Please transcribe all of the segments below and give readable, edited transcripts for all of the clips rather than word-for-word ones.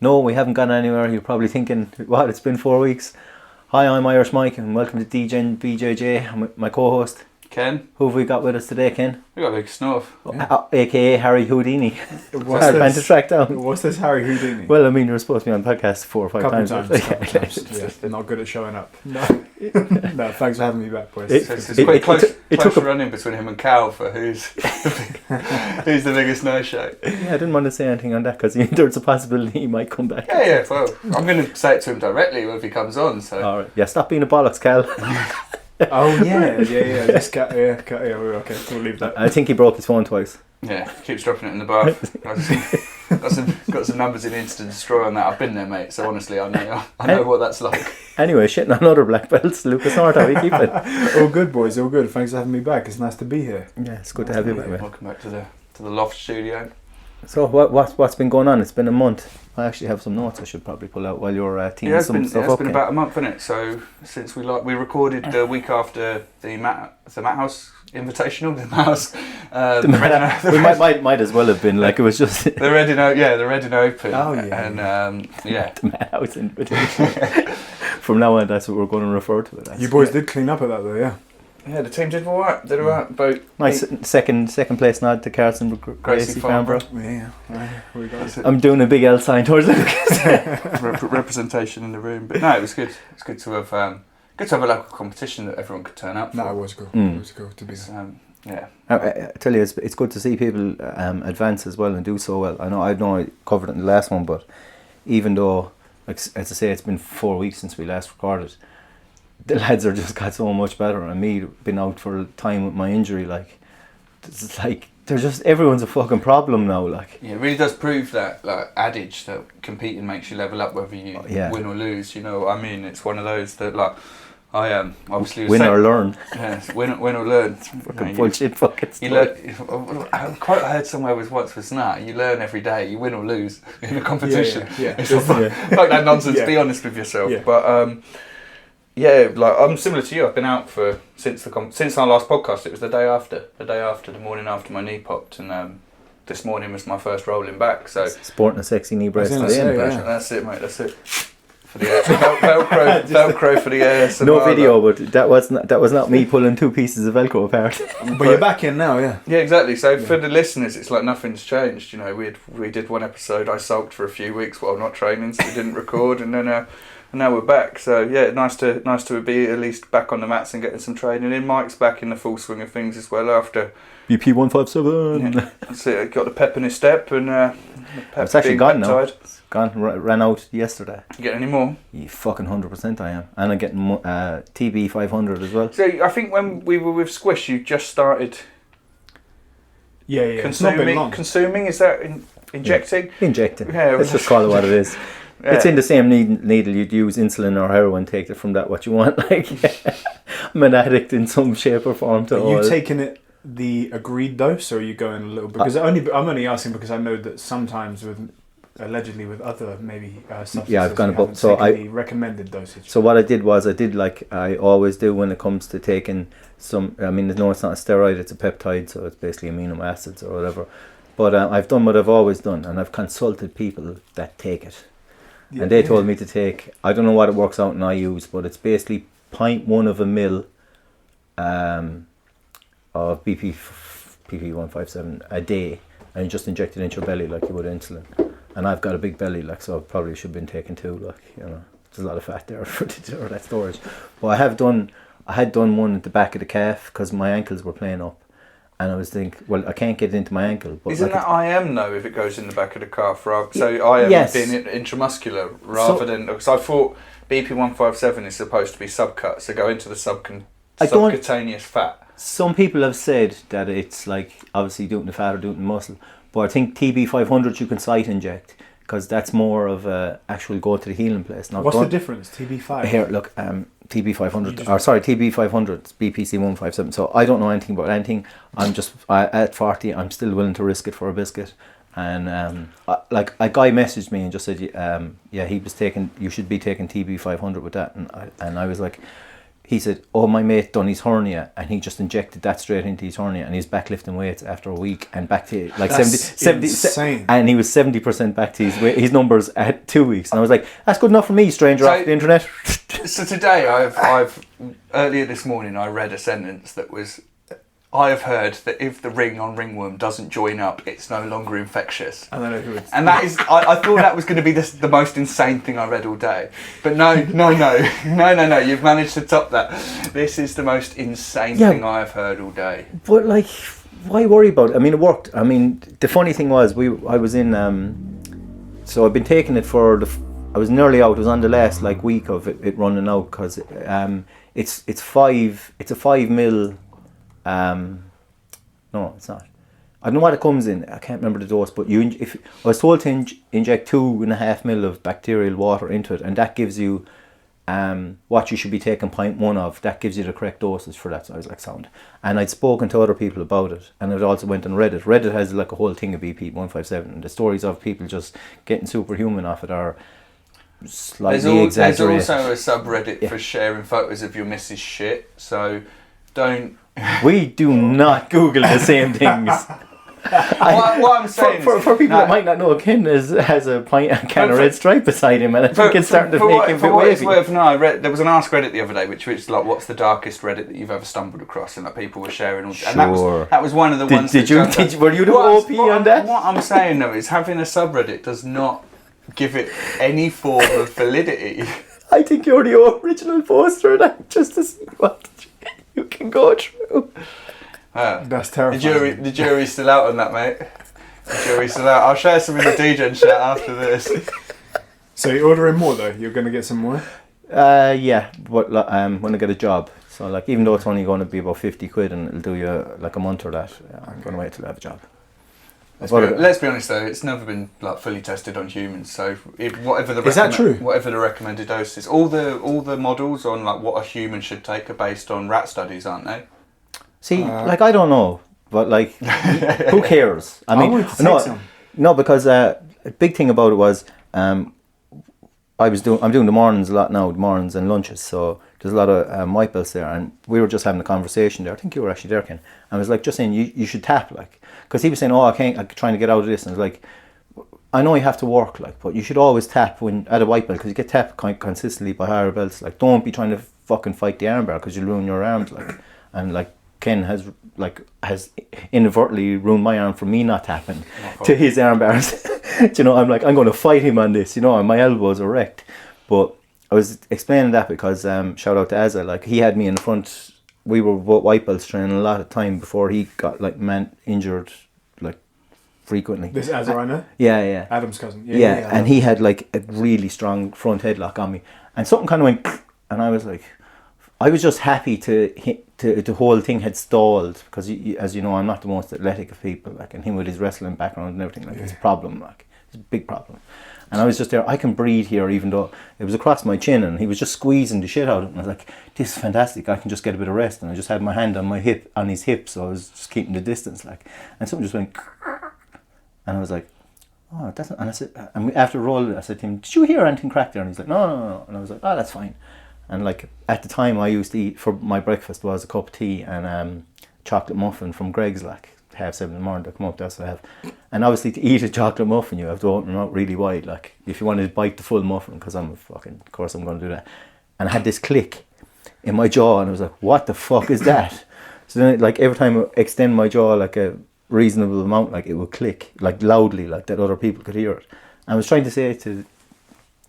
No, we haven't gone anywhere. You're probably thinking, what, it's been 4 weeks. Hi, I'm Irish Mike and welcome to Degen BJJ. I'm my co-host. Ken. Who have we got with us today, Ken? We got Lucus North. Yeah. AKA Harry Houdini. What's this? To track down. What's this Harry Houdini? Well, I mean, you're supposed to be on the podcast 4 or 5 times. Couple times. Yeah, they're not good at showing up. No, thanks for having me back, boys. It's quite close running between him and Cal for who's who's the biggest no-show. Yeah, I didn't want to say anything on that because there's a possibility he might come back. Yeah, well, I'm going to say it to him directly if he comes on. So. All right. Yeah, stop being a bollocks, Cal. Oh yeah. Just okay. We'll leave that. I think he broke his phone twice. Yeah, keeps dropping it in the bath. got some numbers in Instant Destroy on that. I've been there, mate. So honestly, I know what that's like. Anyway, shitting on other black belts. Lucas North, how are you keeping? All good, boys. All good. Thanks for having me back. It's nice to be here. Yeah, it's good to have you back, mate. Welcome back to the Loft Studio. So what's been going on? It's been a month. I actually have some notes I should probably pull out while you're teeing some stuff up. It's been about a month, hasn't it? So since we recorded the week after the Matt House Invitational, might as well have been like it was just the Reading Open. Oh yeah, and the Matt House Invitational. From now on, that's what we're going to refer to it as. You boys did clean up at that though, yeah. Yeah, the team did all right. Did all right. Both nice second place nod to Carson Gracie Farnborough. Yeah, we got it. I'm doing a big L sign towards Lucas. Representation in the room, but no, it was good. It's good to have a local competition that everyone could turn up for. No, it was good. It was good to be there. Yeah. I tell you, it's good to see people advance as well and do so well. I know I covered it in the last one, but even though, like, as I say, it's been 4 weeks since we last recorded, the lads are just got so much better. And me, been out for a time with my injury, like, it's like they're just everyone's a fucking problem now. Like, yeah, it really does prove that adage that competing makes you level up whether you win or lose. You know what I mean? It's one of those that I obviously win or learn. Yeah, win or learn. Fucking bullshit fucking you learn. A quote I heard somewhere was you learn every day. You win or lose in a competition. Yeah. It's like that nonsense. Yeah. Be honest with yourself. Yeah. But I'm similar to you. I've been out since our last podcast. It was the day morning after my knee popped, and this morning was my first rolling back. So sporting a sexy knee brace for the end. That's it, mate. That's it. For the air. Velcro for the air. No video, but that was not me pulling 2 pieces of Velcro apart. But you're back in now, yeah. Yeah, exactly. So for the listeners, it's like nothing's changed. You know, we did one episode. I sulked for a few weeks while not training, so we didn't record, and then now we're back. So yeah, nice to be at least back on the mats and getting some training in. Mike's back in the full swing of things as well after BP 157. Yeah, that's it. Got the pep in his step, and it's actually gone now. Gone, ran out yesterday. You get any more? Yeah, fucking 100% I am. And I'm getting TB 500 as well. So I think when we were with Squish, you just started consuming, is that injecting? Yeah. Injecting. Yeah, let's just call it what it is. Yeah. It's in the same needle you'd use insulin or heroin, take it from that what you want. Like, I'm an addict in some shape or form. Are you taking it the agreed dose, or are you going a little bit? Because I'm only asking because I know that sometimes allegedly with other maybe substances, I've gone above. So the recommended dosage. So what I did was like I always do when it comes to taking some. I mean, no, it's not a steroid; it's a peptide, so it's basically amino acids or whatever. But I've done what I've always done, and I've consulted people that take it, and they told me to take. I don't know what it works out in IUs, but it's basically 0.1 of a mil of BP 157 a day, and you just inject it into your belly like you would insulin. And I've got a big belly, like, so I probably should have been taking 2, like, you know, there's a lot of fat there for that storage. But I had done one at the back of the calf because my ankles were playing up, and I was thinking, well, I can't get it into my ankle. But isn't that IM though if it goes in the back of the calf? So IM being intramuscular rather than, because I thought BP 157 is supposed to be subcut, so go into the subcutaneous fat. Some people have said that it's like obviously doing the fat or doing the muscle. But I think TB 500 you can site inject because that's more of a actual go to the healing place. What's the difference? TB5? Here, look, TB 500, TB 500, BPC 157. So I don't know anything about anything. I'm just, at 40, I'm still willing to risk it for a biscuit. And a guy messaged me and just said, he was taking, you should be taking TB 500 with that. And I was like, he said, "Oh, my mate done his hernia, and he just injected that straight into his hernia, and he's back lifting weights after a week and back to like That's 70, insane. and he was 70% back to his numbers at 2 weeks." And I was like, "That's good enough for me, stranger off the internet." So today, I've earlier this morning, I read a sentence that was, "I have heard that if the ring on ringworm doesn't join up, it's no longer infectious." I don't know who it's. And that is, I thought that was going to be the most insane thing I read all day. But no, you've managed to top that. This is the most insane thing I have heard all day. But like, why worry about it? I mean, it worked. I mean, the funny thing was, I was in, so I've been taking it for I was nearly out. It was on the last like week of it running out, because it's a 5 mil. No, it's not. I don't know what it comes in. I can't remember the dose, but if I was told to inject 2.5 mil of bacterial water into it, and that gives you what you should be taking 0.1 of. That gives you the correct dosage for that. So I was like, sound. And I'd spoken to other people about it, and it also went on Reddit. Reddit has like a whole thing of BP 157, and the stories of people just getting superhuman off it are slightly exaggerated. There's also a subreddit for sharing photos of your missus shit. So don't. We do not Google the same things. What I'm saying for people that might not know, Ken has a can of Red Stripe beside him, and I think it's starting to make him a bit wavy. I read there was an Ask Reddit the other day, which was like, "What's the darkest Reddit that you've ever stumbled across?" And like people were sharing all. Sure. And that was one of the ones. Were you the OP on that? What I'm saying though is having a subreddit does not give it any form of validity. I think you're the original poster of that, just to see what you can go through. That's terrifying. The jury's still out on that, mate. The jury's still out. I'll share some in the Degen chat after this. So you're ordering more though? You're going to get some more? Yeah, but when I get a job. So like, even though it's only going to be about 50 quid and it'll do you like a month or that, I'm going to wait till I have a job. Let's be honest though, it's never been like fully tested on humans. So whatever the recommended dose is, all the models on like what a human should take are based on rat studies, aren't they? See, like, I don't know, but like, who cares? I mean, no, because a big thing about it was, I'm doing the mornings a lot now, the mornings and lunches. So there's a lot of white belts there, and we were just having a conversation there. I think you were actually there, Ken. And I was like, just saying, you should tap, like, because he was saying, I'm trying to get out of this, and I was like, I know you have to work, like, but you should always tap when at a white belt, because you get tapped consistently by higher belts. Like, don't be trying to fucking fight the armbar, because you'll ruin your arms, like, and like. Ken has inadvertently ruined my arm from me not tapping to his arm bars. You know, I'm like, I'm going to fight him on this, you know, and my elbows are wrecked. But I was explaining that because, shout out to Azza, like, he had me in front. We were both white belts training a lot of time before he got like injured like frequently. This Azza I know? Yeah. Adam's cousin. Yeah, and he had like a really strong front headlock on me, and something kind of went, and I was like, I was just happy the whole thing had stalled, because as you know, I'm not the most athletic of people, like, and him with his wrestling background and everything, like, it's a problem, like, it's a big problem. And I was just there, I can breathe here, even though it was across my chin, and he was just squeezing the shit out of it, and I was like, this is fantastic, I can just get a bit of rest. And I just had my hand on his hip, so I was just keeping the distance, like, and something just went, and I was like, oh, that's not, and I said, and after rolling, I said to him, did you hear anything crack there? And he's like, no, and I was like, oh, that's fine. And like, at the time, I used to eat, for my breakfast was a cup of tea and chocolate muffin from Greg's, like 7:30 in the morning. They come up, that's what I have. And obviously, to eat a chocolate muffin, you have to open them out really wide, like, if you want to bite the full muffin, because of course I'm going to do that. And I had this click in my jaw, and I was like, what the fuck is that? So then, like, every time I extend my jaw like a reasonable amount, like, it would click, like, loudly, like, that other people could hear it. And I was trying to say to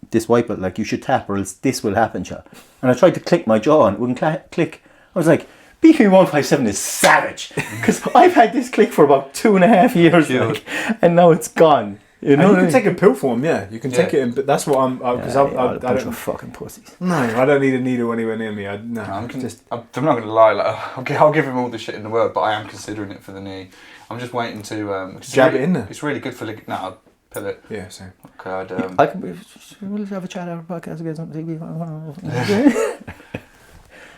this white belt, like, you should tap or else this will happen, child. And I tried to click my jaw and it wouldn't click. I was like, BP157 is savage, because I've had this click for about 2.5 years, like, and now it's gone. You know, you can take a pill form, yeah. You can take it, in, but that's what I'm. Because I bunch of fucking pussies. No, I don't need a needle anywhere near me. I'm not going to lie. Like, I'll give him all the shit in the world, but I am considering it for the knee. I'm just waiting to jab it in there. It's really good for no, I'll pill it. Yeah, same. Okay, we'll have a chat over podcast again on TV.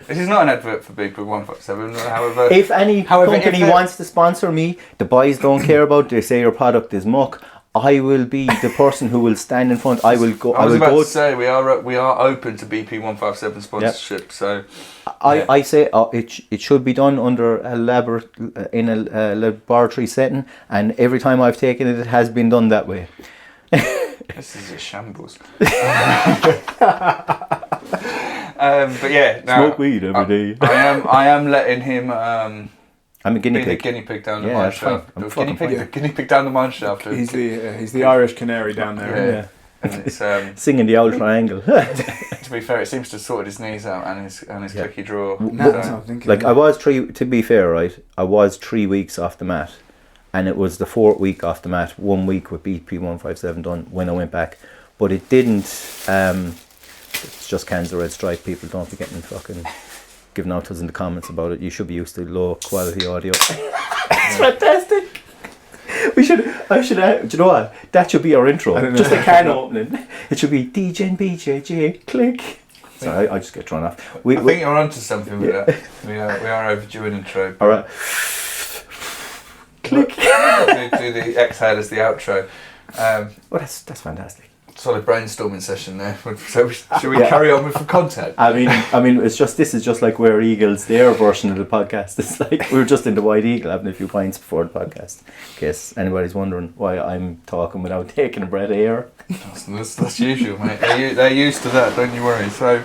This is not an advert for BP157. However, if any company wants to sponsor me, the boys don't care about. They say your product is muck. I will be the person who will stand in front. I will go. I was will about go. to say we are open to BP 157 sponsorship. So I say it should be done under in a laboratory setting, and every time I've taken it, it has been done that way. This is a shambles. But yeah, Smoke weed every day. I am letting him. I'm a guinea be pig. the guinea pig down the Yeah, mine that's fine. shaft. I'm The fucking fine. guinea pig down the mine shaft. He's the Irish canary down there. Yeah. And it's Singing the old triangle. to be fair, it seems to have sorted his knees out and his clicky draw. No, that's what I'm thinking. Like I was to be fair, right? I was 3 weeks off the mat, and it was the 4th week off the mat. 1 week with BP 157 done when I went back, but it didn't. It's just Cancer Red Stripe. People don't be getting fucking giving out to us in the comments about it. You should be used to low quality audio. It's fantastic. I should. Do you know what? That should be our intro. Just a can opening. It should be Degen BJJ click. Sorry, I just get thrown off. I think you're onto something with that. We are overdue an intro. All right. Click. Do the exhale as the outro. Well, that's fantastic. Solid brainstorming session there. So should we carry on with the content? I mean, this is just like Where Eagles, their version of the podcast. It's like we were just in the White Eagle having a few pints before the podcast. In case anybody's wondering why I'm talking without taking a breath of air. That's usual, mate. They're used to that. Don't you worry. So,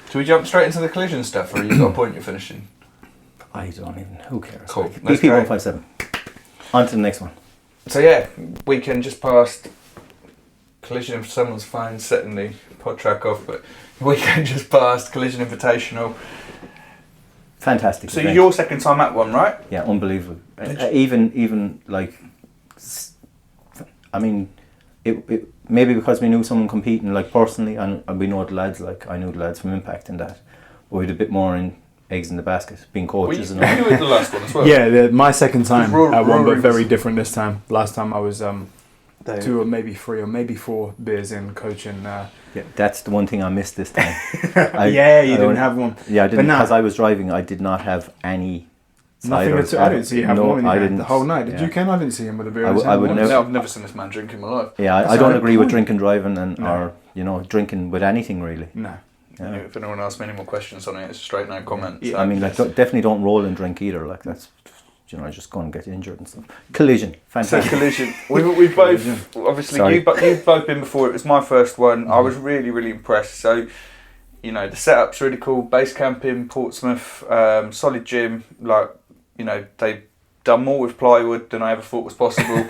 should we jump straight into the collision stuff, or you got a point you're finishing? I don't even. Who cares? Cool. BP 157. On to the next one. So yeah, weekend just passed. Collision, if someone's phone setting the pod track off, but weekend just passed. Collision Invitational. Fantastic. So event. your second time at one, right? Yeah, unbelievable. Even like, I mean, it maybe because we knew someone competing like personally, and we know the lads. Like I knew the lads from Impact and that, but we had a bit more in eggs in the basket, being coaches and all. You were at the last one as well. Yeah, my second time at one, but very was- different this time. Last time I was 2 or maybe 3 or maybe 4 beers in coaching. Yeah, that's the one thing I missed this time. You didn't have one. Yeah, I didn't But now- because I was driving. I did not have any. Nothing ciders. at all. I didn't see you have one in I your hand didn't. the whole night. Did yeah. you, Ken? I didn't see him with a beer. I in his would- I hand would once. never- No, I've never seen this man drink in my life. Yeah, That's I don't the agree with point. drinking driving and No. or drinking with anything really. No. Yeah. If anyone asks me any more questions on it, it's straight no comment. Yeah, So. I mean, like, definitely don't roll and drink either. Like that's, just go and get injured and stuff. Collision, So fantastic. Collision, we both obviously Sorry. you've both been before. It was my first one. I was really impressed. So, the setup's really cool. Base camp in Portsmouth, solid gym. Like, they done more with plywood than I ever thought was possible.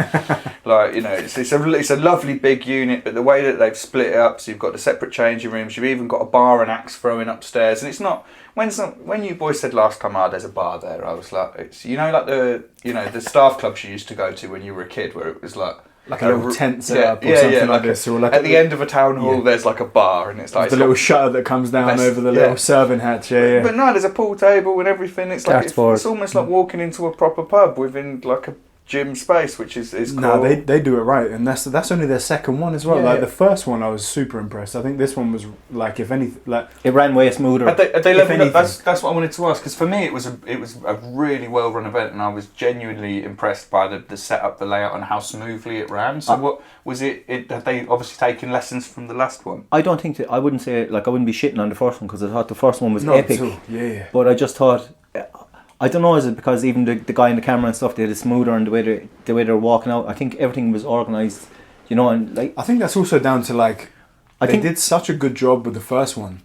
It's a lovely big unit, but the way that they've split it up, so you've got the separate changing rooms. You've even got a bar and axe throwing upstairs, and it's not. When you boys said last time, there's a bar there, I was like, it's like the staff clubs you used to go to when you were a kid, where it was like a little tent set up or something like this, or like at the end of a town hall, there's like a bar, and it's like the little shutter that comes down over the little serving hatch. Yeah. But no, there's a pool table and everything. It's like it's almost like walking into a proper pub within like a gym space, which is cool. No, they do it right, and that's only their second one as well. The first one I was super impressed. I think this one was like, if anything, like it ran way smoother. Had they leveled up? That's what I wanted to ask, because for me it was a really well run event, and I was genuinely impressed by the setup, the layout, and how smoothly it ran. So what was it? Had they obviously taken lessons from the last one? I don't think I wouldn't say I wouldn't be shitting on the first one because I thought the first one was not epic. at all. Yeah. But I just thought. I don't know, is it because even the guy in the camera and stuff, they had it smoother, and the way they're walking out, I think everything was organised, and like... I think that's also down to like, I think they did such a good job with the first one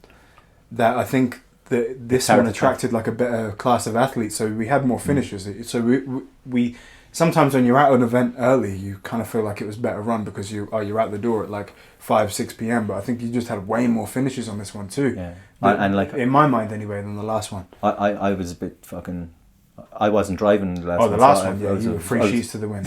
that I think that this one attracted like a better class of athletes, so we had more finishers. So we sometimes when you're at an event early, you kind of feel like it was better run because you're out the door at like 5-6 p.m, but I think you just had way more finishes on this one too. Yeah. And like in my mind anyway than the last one. I was a bit fucking... I wasn't driving the last one. Oh, the last so one, I you were free sheets to the wind.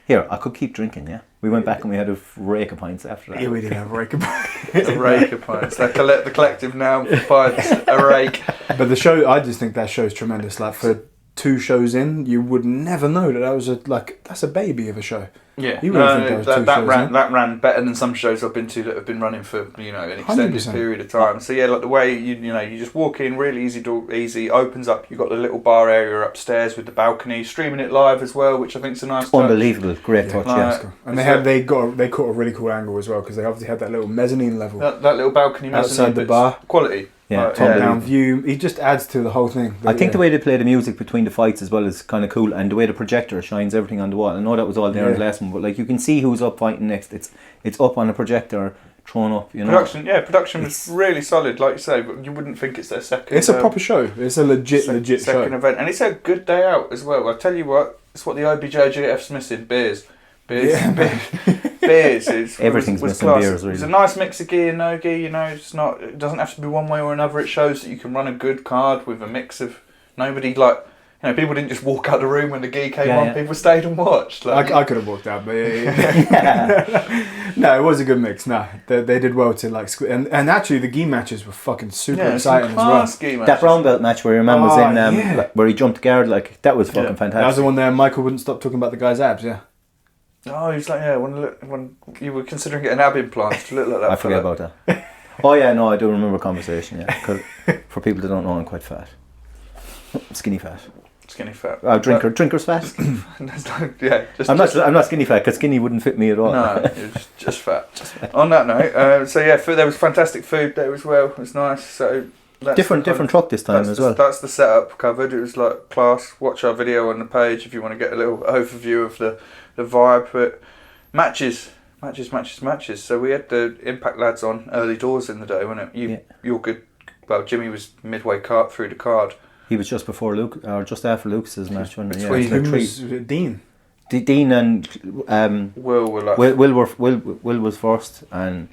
Here, I could keep drinking, yeah. We went back and we had a rake of pints after that. Yeah, we did have a rake of pints. A rake of pints. The collective now pints, a rake. But the show, I just think that show's tremendous. Like for 2 shows in, you would never know that was that's a baby of a show. Yeah, You wouldn't think there was two shows, that ran better than some shows I've been to that have been running for an extended 100%. period of time. So yeah, like the way you just walk in, really easy, opens up. You've got the little bar area upstairs with the balcony, streaming it live as well, which I think is a nice touch. Unbelievable, great touch. Yeah. And they caught a really cool angle as well because they obviously had that little mezzanine level. That little balcony mezzanine outside the bar, quality. Yeah, top down view. It just adds to the whole thing. I think the way they play the music between the fights as well is kind of cool, and the way the projector shines everything on the wall. I know that was all there in the last one, but like you can see who's up fighting next. It's up on a projector, thrown up. Production was really solid, like you say. But you wouldn't think it's their second. It's a proper show. It's a legit second show. event, and it's a good day out as well. I tell you what, it's what the IBJJF's missing: beers. Beers. Everything's missing class. beers, really. It's a nice mix of gi and no gi. It doesn't have to be one way or another. It shows that you can run a good card with a mix of nobody people didn't just walk out the room when the gi came on. Yeah. People stayed and watched. I could have walked out, but no, it was a good mix. No, they did well to and actually the gi matches were fucking super exciting as well. That brown belt match where your man was in, where he jumped guard, that was fucking fantastic. That was the one there. Michael wouldn't stop talking about the guy's abs. Yeah. Oh, he's like, when you were considering getting ab implants to look like that. I forget about that. Oh yeah, no, I do remember a conversation. Yeah, because for people that don't know, I'm quite fat, skinny fat. Drinker's fat. I'm not skinny fat because skinny wouldn't fit me at all. No, it was just fat. On that note, there was fantastic food there as well. It was nice. So different truck this time as well. That's the setup covered. It was like class. Watch our video on the page if you want to get a little overview of the vibe. But matches. So we had the Impact lads on early doors in the day, wasn't it? You're good. Well, Jimmy was midway through the card. He was just before Luke, or just after Lucas's match, wasn't he? Who was Dean? Dean and Will were Will was first, and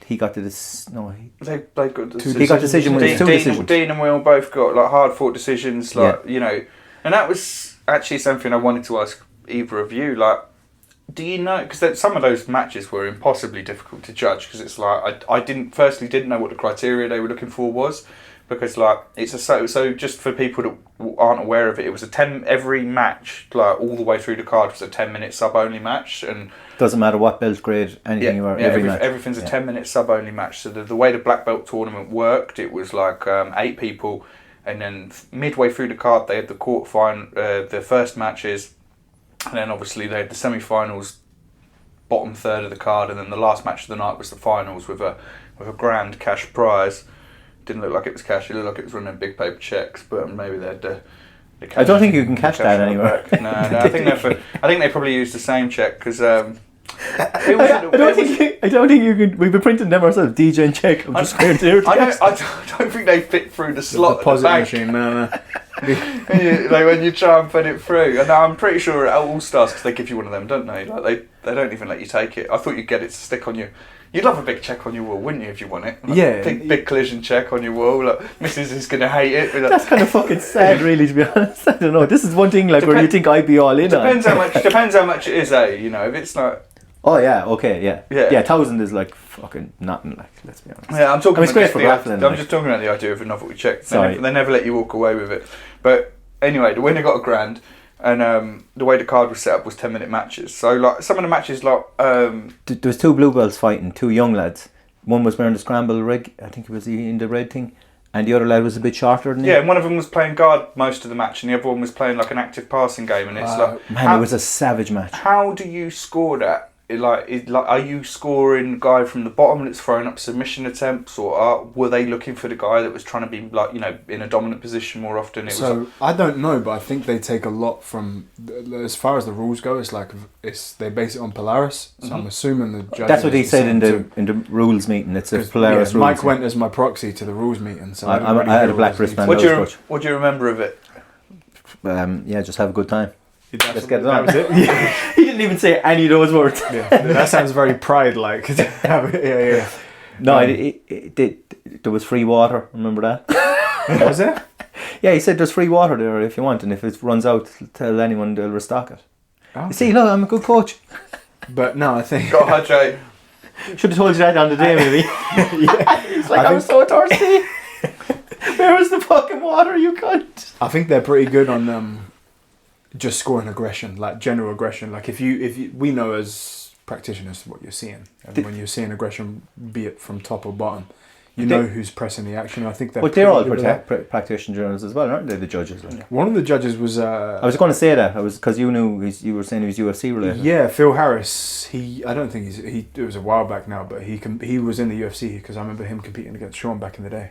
he got to this. No, they got decision. He got decision winners. Two decisions. Dean and Will both got hard fought decisions, and that was actually something I wanted to ask either of you. Do you know? Because some of those matches were impossibly difficult to judge because it's I didn't know what the criteria they were looking for was. Because it's so just for people that aren't aware of it, it was every match all the way through the card was a 10-minute sub only match, and doesn't matter what belt grade anything you are. Everything's a 10-minute sub only match. So the way the black belt tournament worked, it was 8 people, and then midway through the card they had the the first matches, and then obviously they had the semi-finals, bottom third of the card, and then the last match of the night was the finals with a grand cash prize. Didn't look like it was cash. It looked like it was running big paper checks, but maybe they had the cash. I don't think you can cash that anywhere. No. I think they probably used the same check because. I don't think you can. We've been printing them ourselves. Degen check. I'm just scared to I don't think they fit through the slot. The deposit machine, no. When you try and put it through, and I'm pretty sure at All Stars because they give you one of them, don't they? They don't even let you take it. I thought you'd get it to stick on you. You'd love a big check on your wall, wouldn't you, if you want it? Big collision check on your wall. Mrs. is going to hate it. That's kind of fucking sad, really, to be honest. I don't know. This is one thing where you think I'd be all in depends on. Depends how much it is, if it's like... Oh, yeah, okay, yeah. Yeah, 1,000 is fucking nothing, let's be honest. Yeah, I'm talking about great for raffling. I'm just talking about the idea of a novelty check. They never let you walk away with it. But anyway, the winner got a grand. And the way the card was set up was 10-minute matches. So some of the matches there was 2 blue belts fighting, 2 young lads. One was wearing the scramble rig, I think it was in the red thing, and the other lad was a bit shorter than him. Yeah, and one of them was playing guard most of the match, and the other one was playing an active passing game. And it's it was a savage match. How do you score that? Are you scoring the guy from the bottom that's throwing up submission attempts, or were they looking for the guy that was trying to be in a dominant position more often? I don't know, but I think they take a lot from as far as the rules go. They base it on Polaris, so I'm assuming the judges. That's what he said in the rules meeting. It's a Polaris rules. Mike went as my proxy to the rules meeting, so I had a black wristband. What do you remember of it? Just have a good time. Let's get it on. That was it. He didn't even say any of those words. That sounds very pride-like. Yeah. No, there was free water. Remember that? Was there? Yeah, he said there's free water there if you want, and if it runs out, tell anyone they'll restock it. Okay. You see, look, I'm a good coach. But no, I think... Got hydrate. Should have told you that on the day, maybe. He's like, I'm so thirsty. Where was the fucking water, you cunt? I think they're pretty good on just scoring aggression, like general aggression. Like if you we know as practitioners what you're seeing, and when you're seeing aggression, be it from top or bottom, you know who's pressing the action. I think that. But they're all practitioners as well, aren't they? The judges. Like? One of the judges was. I was going to say that. I was because you knew you were saying he was UFC related. Yeah, Phil Harris. I don't think it was a while back now, but he was in the UFC because I remember him competing against Sean back in the day.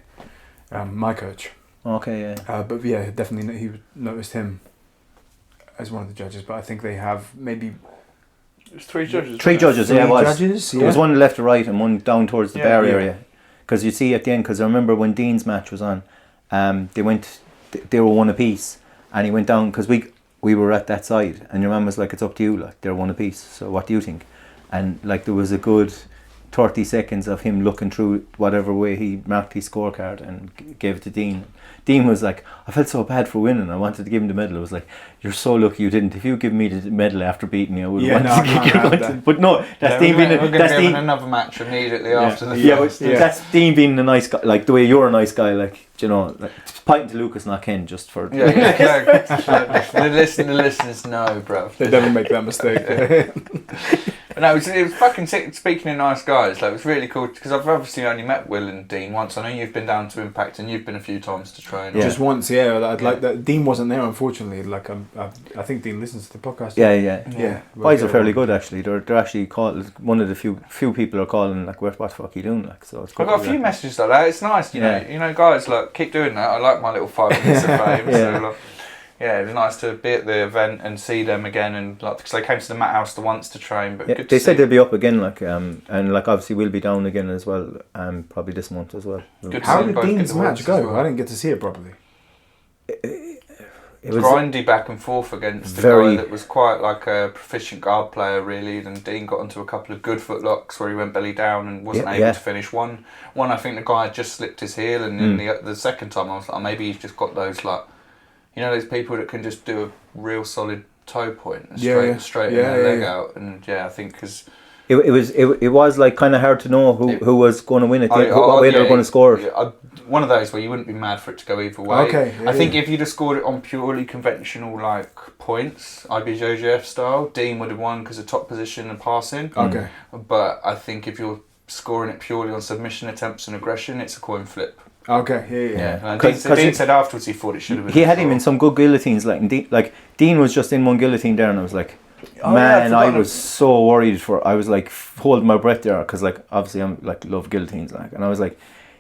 My coach. Okay, yeah. But yeah, definitely he noticed him as one of the judges. But I think they have maybe. There's 3 judges. 3 judges. Yeah, it was. Judges, yeah. There was one left to right and one down towards the bar area. Because you see at the end, because I remember when Dean's match was on, they were one apiece, and he went down because we were at that side, and your man was like, "It's up to you, like they're one apiece. So what do you think?" And like there was a good 30 seconds of him looking through whatever way he marked his scorecard and gave it to Dean. Dean was like, I felt so bad for winning. I wanted to give him the medal. I was like, you're so lucky you didn't. If you give me the medal after beating you, I would have wanted to give you. But no, that's Dean being another match immediately after the that's Dean being a nice guy, like the way you're a nice guy, like you know, like pointing to Lucas, not Ken, just for the listeners know, bro. They never make that mistake. But no, it was fucking sick. Speaking of nice guys, like it was really cool because I've obviously only met Will and Dean once. I know you've been down to Impact and you've been a few times to train. Yeah. Just once, I'd like that. Dean wasn't there, unfortunately. Like I think Dean listens to the podcast. Yeah. Boys are fairly good actually. They're actually called one of the few people are calling like, what the fuck are you doing? Like, so it's I've got a few messages like that. It's nice, you know, guys, like keep doing that. I like my little 5 minutes of fame. So, like, yeah, it was nice to be at the event and see them again, and like because they came to the Mat House the once to train. But good they said they'll be up again, like and like obviously we'll be down again as well, probably this month as well. How did Dean's match go? Well. I didn't get to see it properly. It was grindy back and forth against the guy that was quite like a proficient guard player, really. And Dean got into a couple of good footlocks where he went belly down and wasn't able to finish. One, I think the guy had just slipped his heel, and then the second time I was like, maybe he's just got those like. You know those people that can just do a real solid toe point and straighten their leg out, and I think because it was like kind of hard to know who was going to win it, what way they were going to score it. One of those where you wouldn't be mad for it to go either way. Okay, I think if you'd have scored it on purely conventional like points, IBJJF style, Dean would have won because of top position and passing. Okay, but I think if you're scoring it purely on submission attempts and aggression, it's a coin flip. Okay, Dean said afterwards he thought it should have been. He had him in some good guillotines, Dean was just in one guillotine there, and I was like, I was so worried I was like holding my breath there because like obviously I'm like love guillotines, like, and I was like,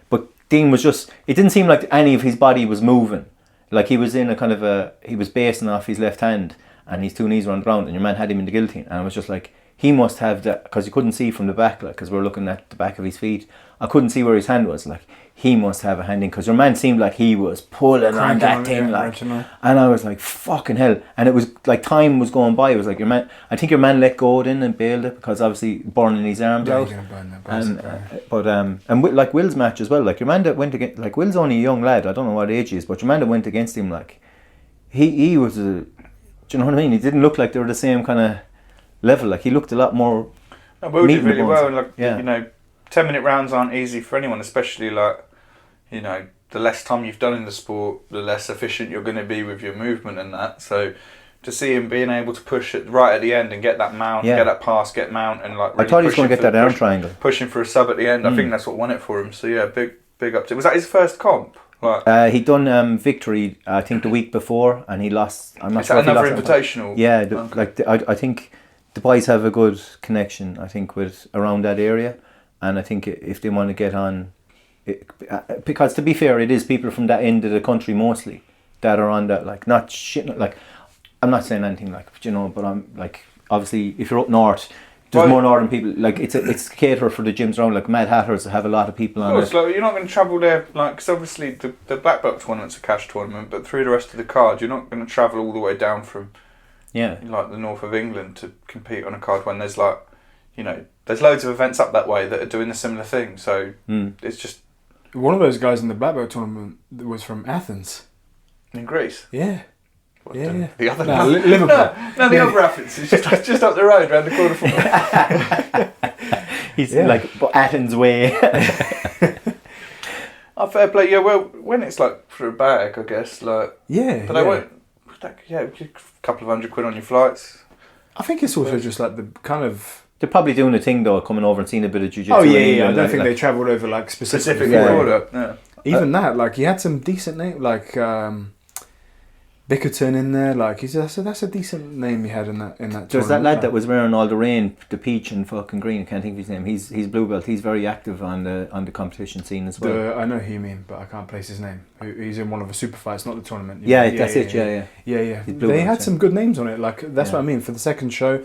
but Dean was just. It didn't seem like any of his body was moving, like he was in a kind of he was basing off his left hand and his 2 knees were on the ground, and your man had him in the guillotine, and I was just like. He must have that because you couldn't see from the back, like because we're looking at the back of his feet. I couldn't see where his hand was. Like he must have a hand in because your man seemed like he was pulling on that thing, like. And I was like, fucking hell! And it was like time was going by. It was like your man. I think your man let go then and bailed it because obviously burning his arms out. And like Will's match as well. Like your man that went against, like Will's only a young lad. I don't know what age he is, but your man that went against him, like he was a. Do you know what I mean? He didn't look like they were the same kind of. Level, like he looked a lot more. No, Will did really well. Like you know, 10-minute rounds aren't easy for anyone, especially like you know, the less time you've done in the sport, the less efficient you're going to be with your movement and that. So to see him being able to push it right at the end and get that mount, get that pass, get mount, and like. Really I thought he was going to get that arm triangle. Pushing for a sub at the end, I think that's what won it for him. So yeah, big up to. Was that his first comp? Like, he'd done Victory, I think the week before, and he lost. I'm not sure. Is that another invitational? Yeah, I think. The boys have a good connection, I think, with around that area, and I think if they want to get on, because to be fair, it is people from that end of the country mostly that are on that, like not shit. Like I'm not saying anything like you know, but I'm like obviously if you're up north, there's more northern people. Like it's catered for the gyms around. Like Mad Hatters have a lot of people on it. Like, you're not going to travel there, like because obviously the black belt tournament's a cash tournament, but through the rest of the card, you're not going to travel all the way down from. Like the north of England to compete on a card when there's like, you know, there's loads of events up that way that are doing a similar thing. So it's just one of those guys in the black belt tournament was from Athens, in Greece. Yeah. The other Liverpool. The other Athens. It's just up the road, round the corner from. He's like Athens way. Fair play. Yeah, well, when it's like for a bag, I guess. Like but I won't. a couple of £100 on your flights. I think it's also just like the kind of... They're probably doing a thing though, coming over and seeing a bit of jiu-jitsu. Oh yeah. I don't think they travelled over like specifically for that. Yeah. Even that, like he had some decent name, like Bickerton in there. Like that's a decent name he had in that. There's that lad that was wearing all the rain, the peach and fucking green. I can't think of his name. He's blue belt. He's very active on the competition scene as well. I know who you mean, but I can't place his name. He's in one of the super fights, not the tournament. Yeah, that's it. Yeah. They had some good names on it. Like that's what I mean for the second show.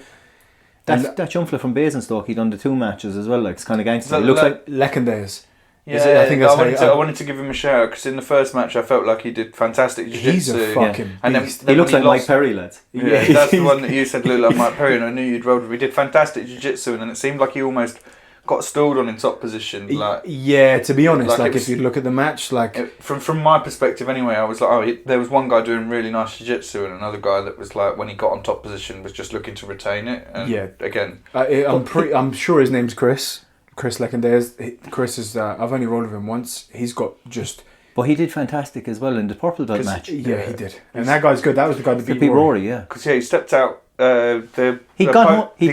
That Jumfler from Basingstoke, he done the 2 matches as well. Like it's kind of gangster. He looks like Lekendays. Yeah, I think I wanted to give him a shout out because in the first match I felt like he did fantastic jiu-jitsu. He's a fucking beast. And then he looks like Mike Perry, lads. Yeah, that's the one that you said looked like Mike Perry, and I knew you'd rolled with. He did fantastic jiu-jitsu, and then it seemed like he almost got stalled on in top position. Like, yeah, to be honest, like if you look at the match, like from my perspective anyway, I was like, there was one guy doing really nice jiu-jitsu, and another guy that was like, when he got on top position, was just looking to retain it. And again, I'm sure his name's Chris Lekendays. Chris is. I've only rolled with him once. He's got just. But he did fantastic as well in the purple belt match. Yeah, he did, and that guy's good. That was the guy that beat Rory. Yeah, because he stepped out. The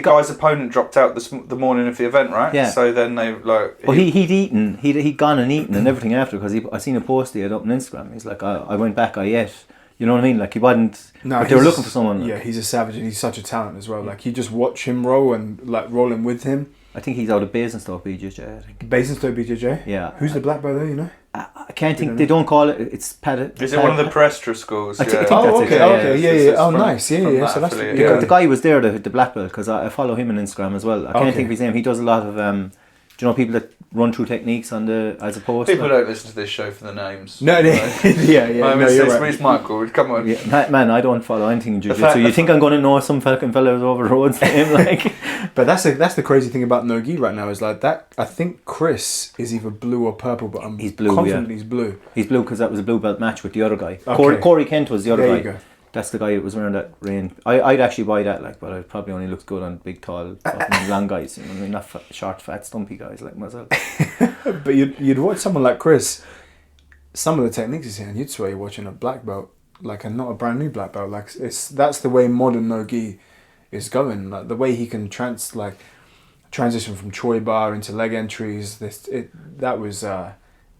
guy's opponent dropped out the morning of the event, right? Yeah. So then they like. Well, he'd gone and eaten and everything after because I seen a post he had up on Instagram. He's like, I went back, I ate. You know what I mean? Like he wasn't. No, but they were looking for someone. Yeah, he's a savage and he's such a talent as well. Like you just watch him roll and like rolling with him. I think he's out of Basingstoke BJJ. I think Basingstoke BJJ. Yeah. Who's the black belt there? You know. I can't think they don't call it. It's padded. Is it one of the Prestra schools? I think that's it. Okay. Yeah. Oh, nice. Yeah. So that's the guy who was there, the black belt, because I follow him on Instagram as well. I can't think of his name. He does a lot of do you know people that run through techniques as a post? People don't listen to this show for the names. No, right? yeah. It's Michael. Come on. Yeah, man, I don't follow anything in jiu-jitsu. You think I'm going to know some fucking fellows over the road's name? Like, but that's the crazy thing about no-gi right now is like that. I think Chris is either blue or purple, but he's blue. Confident he's blue. He's blue because that was a blue belt match with the other guy. Okay. Corey Kent was the other guy. There you go. That's the guy that was wearing that rain. I'd actually buy that, like, but it probably only looks good on big, tall, fucking long guys. You know what I mean? Not short, fat, stumpy guys like myself. But you'd watch someone like Chris. Some of the techniques he's saying, you'd swear you're watching a black belt, like not a brand new black belt. Like that's the way modern no-gi is going. Like the way he can transition from Choi bar into leg entries. That was.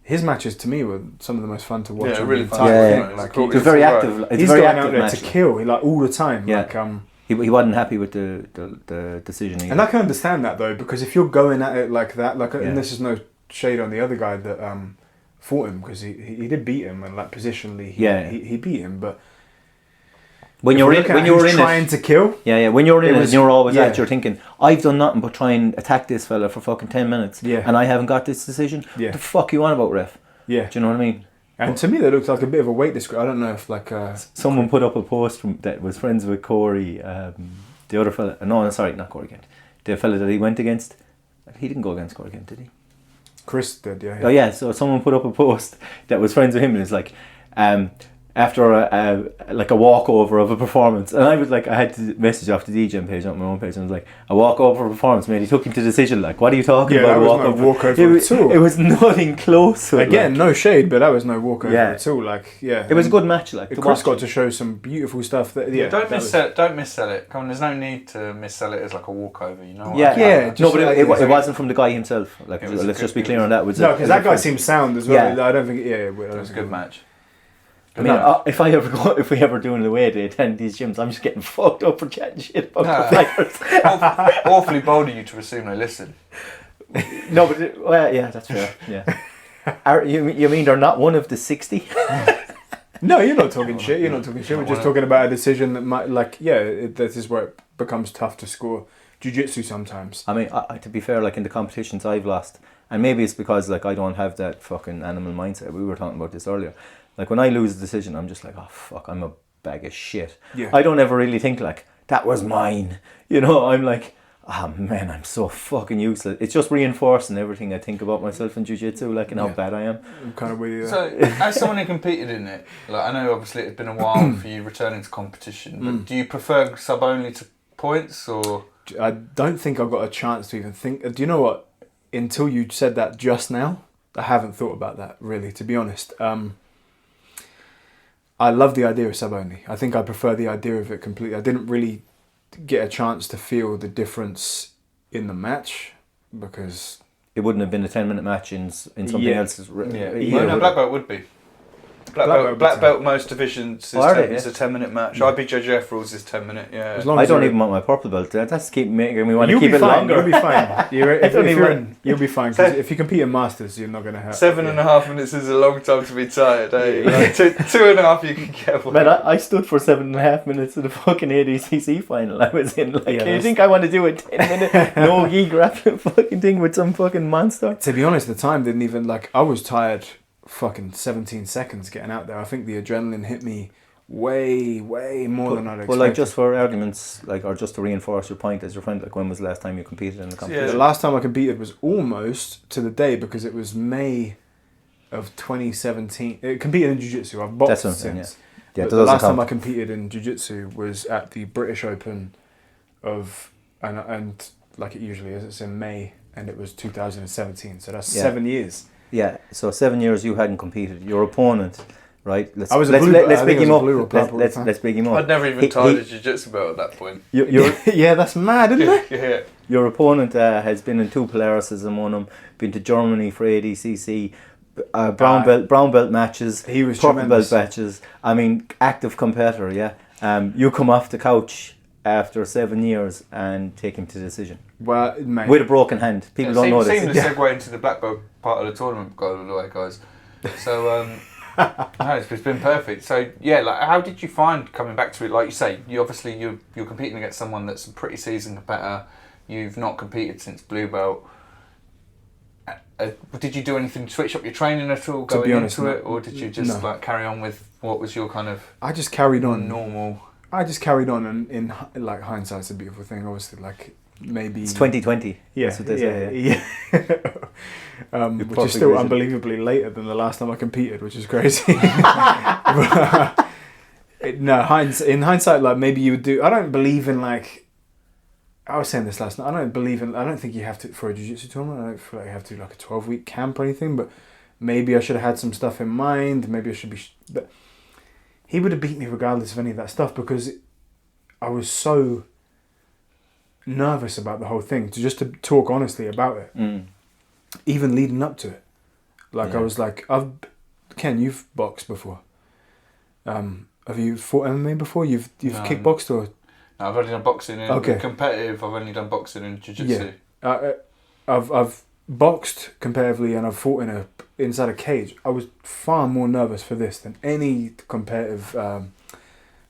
His matches to me were some of the most fun to watch. Yeah, really fun. Yeah. Like, he's very active. He's very going active out there match. to kill, like all the time. Yeah. Like, he wasn't happy with the decision. Either. And I can understand that though, because if you're going at it like that, and this is no shade on the other guy that fought him, because he did beat him, and like positionally, he beat him, but. When you're in trying to kill, when you're in it, and you're always you're thinking, I've done nothing but try and attack this fella for fucking 10 minutes, and I haven't got this decision. What the fuck you on about, ref? Yeah, do you know what I mean? And to me, that looks like a bit of a weight discrepancy. I don't know if like someone put up a post that was friends with Corey, the other fella. No, sorry, not Corey Kent. The fella that he went against. He didn't go against Corey Kent, did he? Chris did, yeah. Oh yeah, so someone put up a post that was friends with him, and it's like, after a walkover of a performance, and I was like, I had to message off the Degen page, not my own page, and I was like, a walkover performance, mate. He took him to decision. Like, what are you talking about? That was no walkover at all. It was nothing close. Again, no shade, but that was no walkover at all. Like, it was a good match. Like, Chris got to show some beautiful stuff. Don't missell it. Come on, there's no need to missell it as like a walkover. You know? It wasn't from the guy himself. Like, let's just be clear on that. No, because that guy seemed sound as well. I don't think. It was a good match. I mean, if we ever do in the way to attend these gyms, I'm just getting fucked up for chatting shit about the players. Awfully bold of you to assume they listen. No, but that's fair. Yeah. You mean they're not one of the 60? No, you're not talking shit. We're just talking about a decision that might, this is where it becomes tough to score jiu-jitsu sometimes. I mean, to be fair, like in the competitions I've lost, and maybe it's because like I don't have that fucking animal mindset. We were talking about this earlier. Like when I lose a decision, I'm just like, oh fuck, I'm a bag of shit. Yeah. I don't ever really think like, that was mine. You know, I'm like, oh man, I'm so fucking useless. It's just reinforcing everything I think about myself in jiu-jitsu, like, and how bad I am. I'm kind of with you. So, as someone who competed in it, like I know obviously it's been a while for you returning to competition, but do you prefer sub only to points, or? I don't think I've got a chance to even think. Do you know what? Until you said that just now, I haven't thought about that really, to be honest. I love the idea of sub only. I think I prefer the idea of it completely. I didn't really get a chance to feel the difference in the match because it wouldn't have been a 10-minute match in something else's. Well, no, black belt would be. Black belt most divisions is a 10-minute match. Yeah. IBJJF rules is 10-minute. Yeah. As long I as don't you're- even want my purple belt. That's keep making me want to You'll keep be it fine. longer. You'll be fine. You'll be fine. 'Cause So- if you compete in Masters, you're not going to hurt. 7.5 minutes is a long time to be tired, eh? Like, 2.5 you can get away. Man, I stood for 7.5 minutes of the fucking ADCC final I was in. Like, Yeah, you think I want to do a 10-minute no-gi grappling fucking thing with some fucking monster? To be honest, the time didn't even I was tired. Fucking 17 seconds getting out there. I think the adrenaline hit me way more than I'd expected. Well, like, just for arguments, like, or just to reinforce your point as your friend, like, when was the last time you competed in a competition? The last time I competed was almost to the day because it was May of 2017. Competed in jiu-jitsu. I've boxed That's what I'm saying, since. Yeah, But that the doesn't last time count. I competed in jiu-jitsu was at the British Open of and like it usually is, it's in May, and it was 2017. So that's 7 years. Yeah, so 7 years you hadn't competed. Your opponent, right? Let's I was a let's blue- let- let's I big think him I up. was a blue or purple at the Let's time. let's big him up. I'd never even tied a jiu-jitsu belt at that point. Yeah, that's mad, isn't it? Yeah. Your opponent has been in 2 Polarises and won them. Been to Germany for ADCC, brown belt matches. He was purple tremendous. belt matches. I mean, active competitor. Yeah. You come off the couch after 7 years and take him to decision Well, mate. with a broken hand. People don't know this. Seamless segue into the black belt part of the tournament, by the way, guys. So, no, it's been perfect. So, yeah, like, how did you find coming back to it? Like you say, you're competing against someone that's a pretty seasoned competitor. You've not competed since blue belt. Did you do anything to switch up your training at all To going be honest, into no. it, or did you just like carry on with what was your kind of I just carried on. normal? I just carried on, and in like hindsight's a beautiful thing. Obviously, like maybe It's 2020. Yeah, That's what they say. yeah. Your Which is perfect still reason. unbelievably later than the last time I competed, which is crazy. No, in hindsight, like maybe you would do. I don't believe in like. I was saying this last night. I don't think you have to for a jiu-jitsu tournament. I don't feel like you have to do like a 12-week camp or anything. But maybe I should have had some stuff in mind. Maybe I should be. But he would have beat me regardless of any of that stuff because I was so nervous about the whole thing. To talk honestly about it, even leading up to it. Like Yeah. I was like, Ken, you've boxed before. Have you fought MMA before? You've No. kickboxed or? No, I've only done boxing in Okay. competitive. I've only done boxing and jiu-jitsu. Yeah. I've boxed competitively and I've fought inside a cage. I was far more nervous for this than any competitive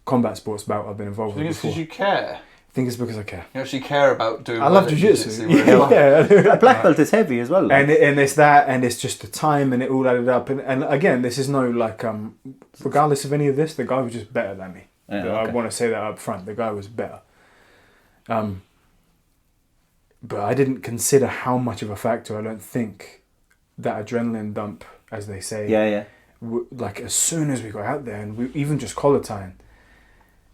combat sports bout I've been I involved think with it's before. because you care. I think it's because I care. You actually care about doing. I well love at jiu-jitsu. whereas- Yeah. A black belt is heavy as well. Like. And it's that, and it's just the time, and it all added up. And again, this is no like, regardless of any of this, the guy was just better than me. Yeah, I okay. want to say that up front. The guy was better. But I didn't consider how much of a factor. I don't think that adrenaline dump, as they say. Yeah. Like as soon as we got out there, and we even just collar tying,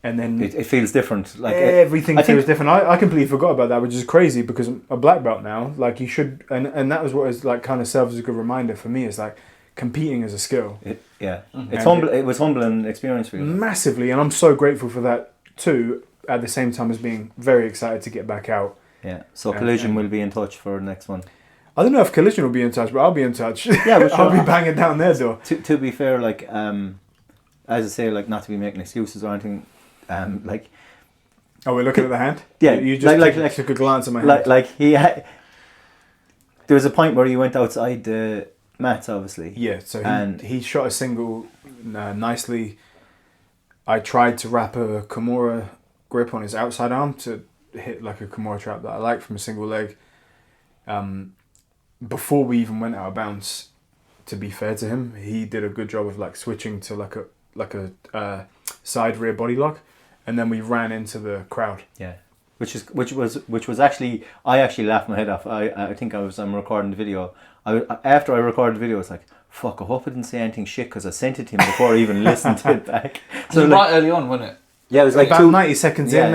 and then It feels different. Like everything I think- feels different. I completely forgot about that, which is crazy because I'm a black belt now. Like you should, and that was what is like kind of serves as a good reminder for me. Is like competing as a skill It's it was humbling experience for you. massively, and I'm so grateful for that too. At the same time as being very excited to get back out. Yeah. So And- Collision and- will be in touch for the next one. I don't know if Collision will be in touch, but I'll be in touch. Yeah, well, I'll sure. be banging down their door. To be fair, like as I say, like not to be making excuses or anything, like Oh, we're looking at the hand. Yeah, you just like- took a glance at my hand. like he had, there was a point where you went outside the mats, obviously. Yeah, so And- he shot a single nicely. I tried to wrap a Kimura grip on his outside arm to hit like a Kimura trap that I like from a single leg. Before we even went out of bounds, to be fair to him, he did a good job of like switching to like a side rear body lock, and then we ran into the crowd. Yeah. Which was actually, I actually laughed my head off. I think I'm recording the video. After I recorded the video, I was like, fuck, I hope I didn't say anything shit because I sent it to him before I even listened to it back. So like, right early on, wasn't it? yeah, it was like About 90 seconds Yeah, in,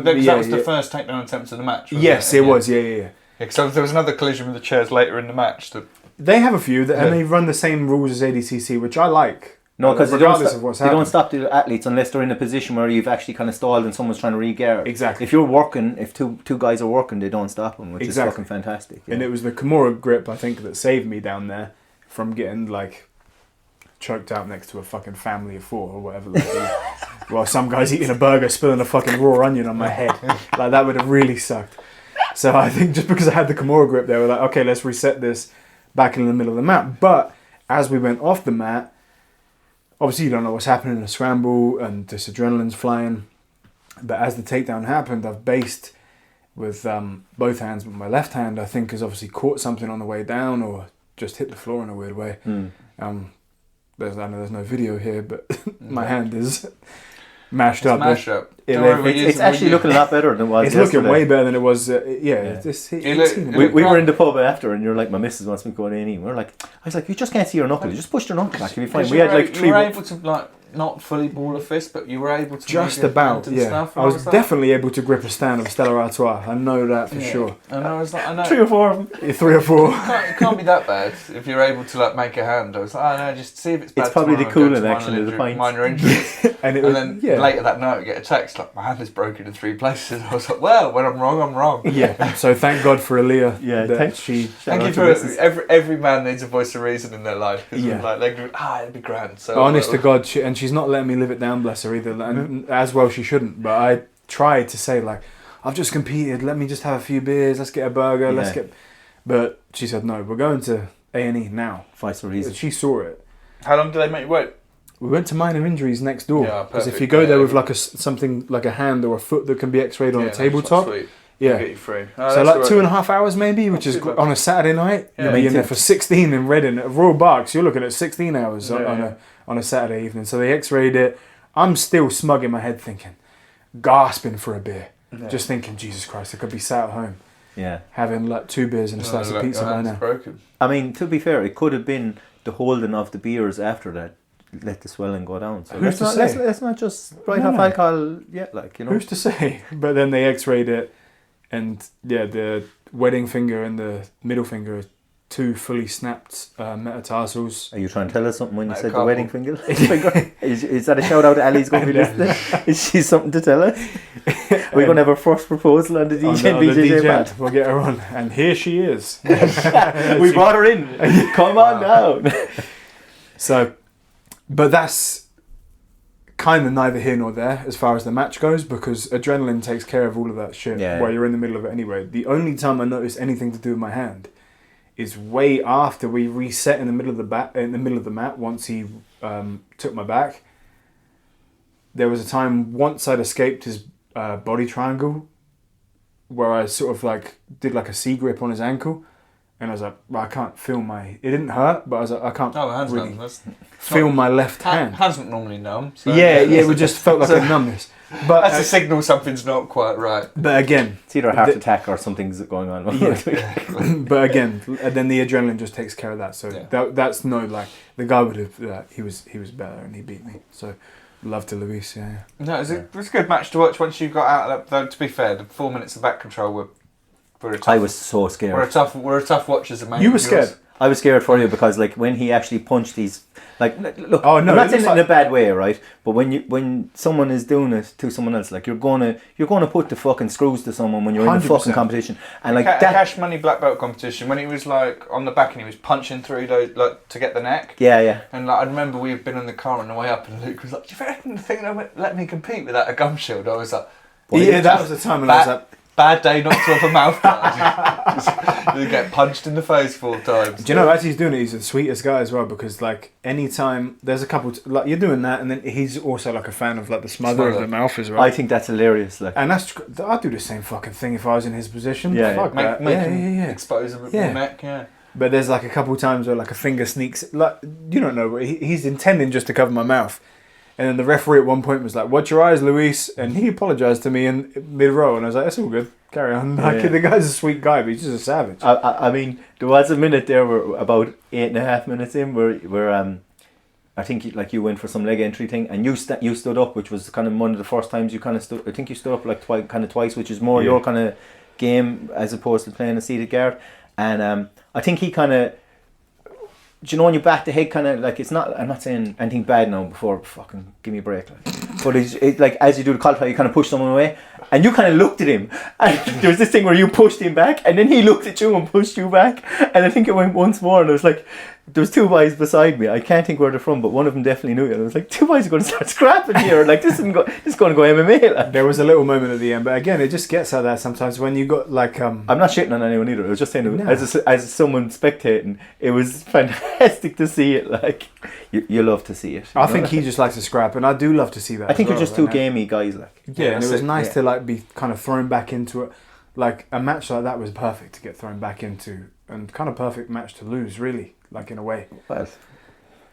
maybe. That was the first takedown attempt of the match. wasn't Yes, it was. Yeah. Yeah, so there was another collision with the chairs later in the match. They have a few, Yeah. and they run the same rules as ADCC, which I like. No, because regardless of what's they don't happening. stop the athletes unless they're in a position where you've actually kind of stalled and someone's trying to re-guard. Exactly. If you're working, if two guys are working, they don't stop them, which is fucking fantastic. And it was the Kimura grip, I think, that saved me down there from getting like choked out next to a fucking family of 4 or whatever. Like, while some guy's eating a burger, spilling a fucking raw onion on my head. Like that would have really sucked. So I think just because I had the Kimura grip, they were like, okay, let's reset this back in the middle of the mat. But as we went off the mat, obviously you don't know what's happening in a scramble and this adrenaline's flying. But as the takedown happened, I've based with both hands, but my left hand I think has obviously caught something on the way down or just hit the floor in a weird way. I know there's no video here, but my hand is mashed up. It's actually looking a lot better than it was. It's yesterday. looking way better than it was. We were in the pub after, and you're like, my missus wants me to go in. And we're like, I was like, you just can't see your knuckle. You just pushed your knuckle back. You'll be fine. We had like 3. You were able to like not fully ball a fist, but you were able to just about. Yeah, stuff, I was definitely able to grip a stand of Stella Artois. I know that for sure. And I was like, I know 3 or 4 of them. 3 or 4. It can't be that bad if you're able to like make a hand. I was like, oh no, just see if it's bad. It's probably the tomorrow, cooling action of the pint. Minor injuries. and then later that night, I get a text like my hand is broken in 3 places. I was like, well, when I'm wrong, I'm wrong. Yeah. So thank God for Aaliyah. Yeah. Thank you for every man needs a voice of reason in their life. Yeah. Like it'd be grand. So honest to God, and she's not letting me live it down, bless her either. And as well, she shouldn't. But I tried to say like, I've just competed. Let me just have a few beers. Let's get a burger. Let's get. But she said no. We're going to A&E now. Fights for reason. She saw it. How long did they make you wait? We went to minor injuries next door. Yeah, because if you go there with like something like a hand or a foot that can be X-rayed on a tabletop, get you free. So like 2.5 hours maybe, which is on a Saturday night. You'll be in there for 16 in Reading at Royal Berks. You're looking at 16 hours on a Saturday evening. So they X-rayed it. I'm still smug in my head thinking, gasping for a beer. Yeah. Just thinking, Jesus Christ, I could be sat at home. Yeah. Having like 2 beers and a slice of pizza by now. Broken. I mean, to be fair, it could have been the holding of the beers after that let the swelling go down. So who's to say? Let's not just write off alcohol yet, like, you know. Who's to say? But then they X-rayed it, and the wedding finger and the middle finger, 2 fully snapped metatarsals. Are you trying to tell us something when you said the wedding finger? Is that a shout out? Ali's going to be listening. Is she something to tell us? We're going to have our first proposal on the DJ mat. We'll get her on, and here she is. We brought her in. Come on now. So, but that's kind of neither here nor there as far as the match goes, because adrenaline takes care of all of that shit while you're in the middle of it anyway. The only time I noticed anything to do with my hand is way after we reset in the middle of the mat. Once he took my back, there was a time once I'd escaped his body triangle, where I sort of like did like a C grip on his ankle, and I was like, well, I can't feel my. It didn't hurt, but I was like, I can't really feel my left hand. Hands not normally numb. So. Yeah, it just felt like a numbness. But that's a signal something's not quite right. But again, it's either a heart attack or something's going on. But again, then the adrenaline just takes care of that. So that's no like the guy would have. He was better and he beat me. So love to Luis. Yeah. No, it was a good match to watch once you got out of that. Though to be fair, the 4 minutes of back control were I was so scared. We're a tough watch as a man. You were scared. I was scared for you because like when he actually punched these, like look, oh no, I'm not saying it in a bad way, right? But when someone is doing it to someone else, like you're gonna put the fucking screws to someone when you're in the fucking competition, and like that cash money black belt competition when he was like on the back and he was punching through those like to get the neck. Yeah. And like I remember we'd been in the car on the way up and Luke was like, "Do you reckon the thing that let me compete without a gum shield?" I was like, "Yeah, that was the time when I was like." Bad day not to have a mouth guard. You get punched in the face 4 times. Do you know, as he's doing it, he's the sweetest guy as well, because like anytime there's a couple like you're doing that, and then he's also like a fan of like the smother of the mouth as well. I think that's hilarious. Like, and I'd do the same fucking thing if I was in his position. Yeah, fuck that. Make him expose a bit more neck. Yeah. But there's like a couple times where like a finger sneaks, like you don't know, he's intending just to cover my mouth. And then the referee at one point was like, "Watch your eyes, Luis," and he apologised to me in mid-row, and I was like, "That's all good, carry on." Like the guy's a sweet guy, but he's just a savage. I mean, there was a minute there where about 8.5 minutes in where I think you went for some leg entry thing, and you stood up, which was kind of one of the first times you kind of stood. I think you stood up like twice, which is more your kind of game as opposed to playing a seated guard. And I think he kind of do you know when you back the head kind of like, it's not, I'm not saying anything bad now before, fucking give me a break, like. But it's like, as you do the cauliflower, you kind of push someone away, and you kind of looked at him, and there was this thing where you pushed him back, and then he looked at you and pushed you back, and I think it went once more, and I was like, there was two boys beside me, I can't think where they're from, but one of them definitely knew it, and I was like, two boys are going to start scrapping here, like this is going to go MMA, like. There was a little moment at the end, but again, it just gets like that sometimes when you got like I'm not shitting on anyone either. I was just saying, No. as someone spectating, it was fantastic to see it. Like you love to see it. I think he just likes to scrap, and I do love to see that. I think as you're well, just two right? gamey guys, like. Yeah, and it was nice yeah. to like be kind of thrown back into it. Like a match like that was perfect to get thrown back into, and kind of perfect match to lose, really, like in a way. Well,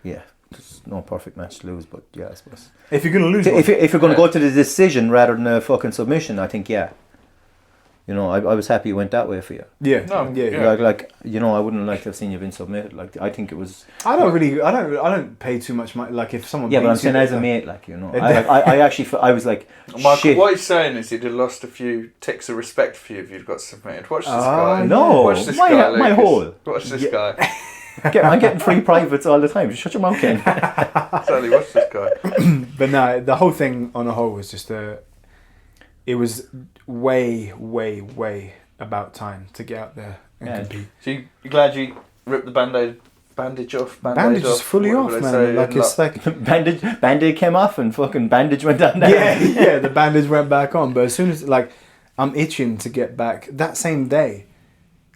yeah, there's no perfect match to lose, but yeah, I suppose. If you're going to lose, If you're going to go to the decision rather than a fucking submission, I think yeah. You know, I was happy it went that way for you. yeah, No, yeah. yeah. Like you know, I wouldn't like to have seen you been submitted. Like I think it was. I don't pay too much money. Like if someone. Yeah, but I'm beats you, saying as a like- mate, like you know, I actually I was like, Michael, shit. what he's saying is he'd have lost a few ticks of respect for you if you'd got submitted. Watch this guy. No, Watch this my guy, my Lucas. hole. Watch this Yeah. guy. I'm getting free privates all the time. Just shut your mouth, Ken. Exactly, watch this guy. But no, the whole thing on a whole was just it was way about time to get out there and Yeah. compete. So you glad you ripped the bandage off? Bandage is fully off, whatever they man. say, Like and it's like Bandage came off and fucking bandage went down there. yeah, the bandage went back on. But as soon as like I'm itching to get back that same day,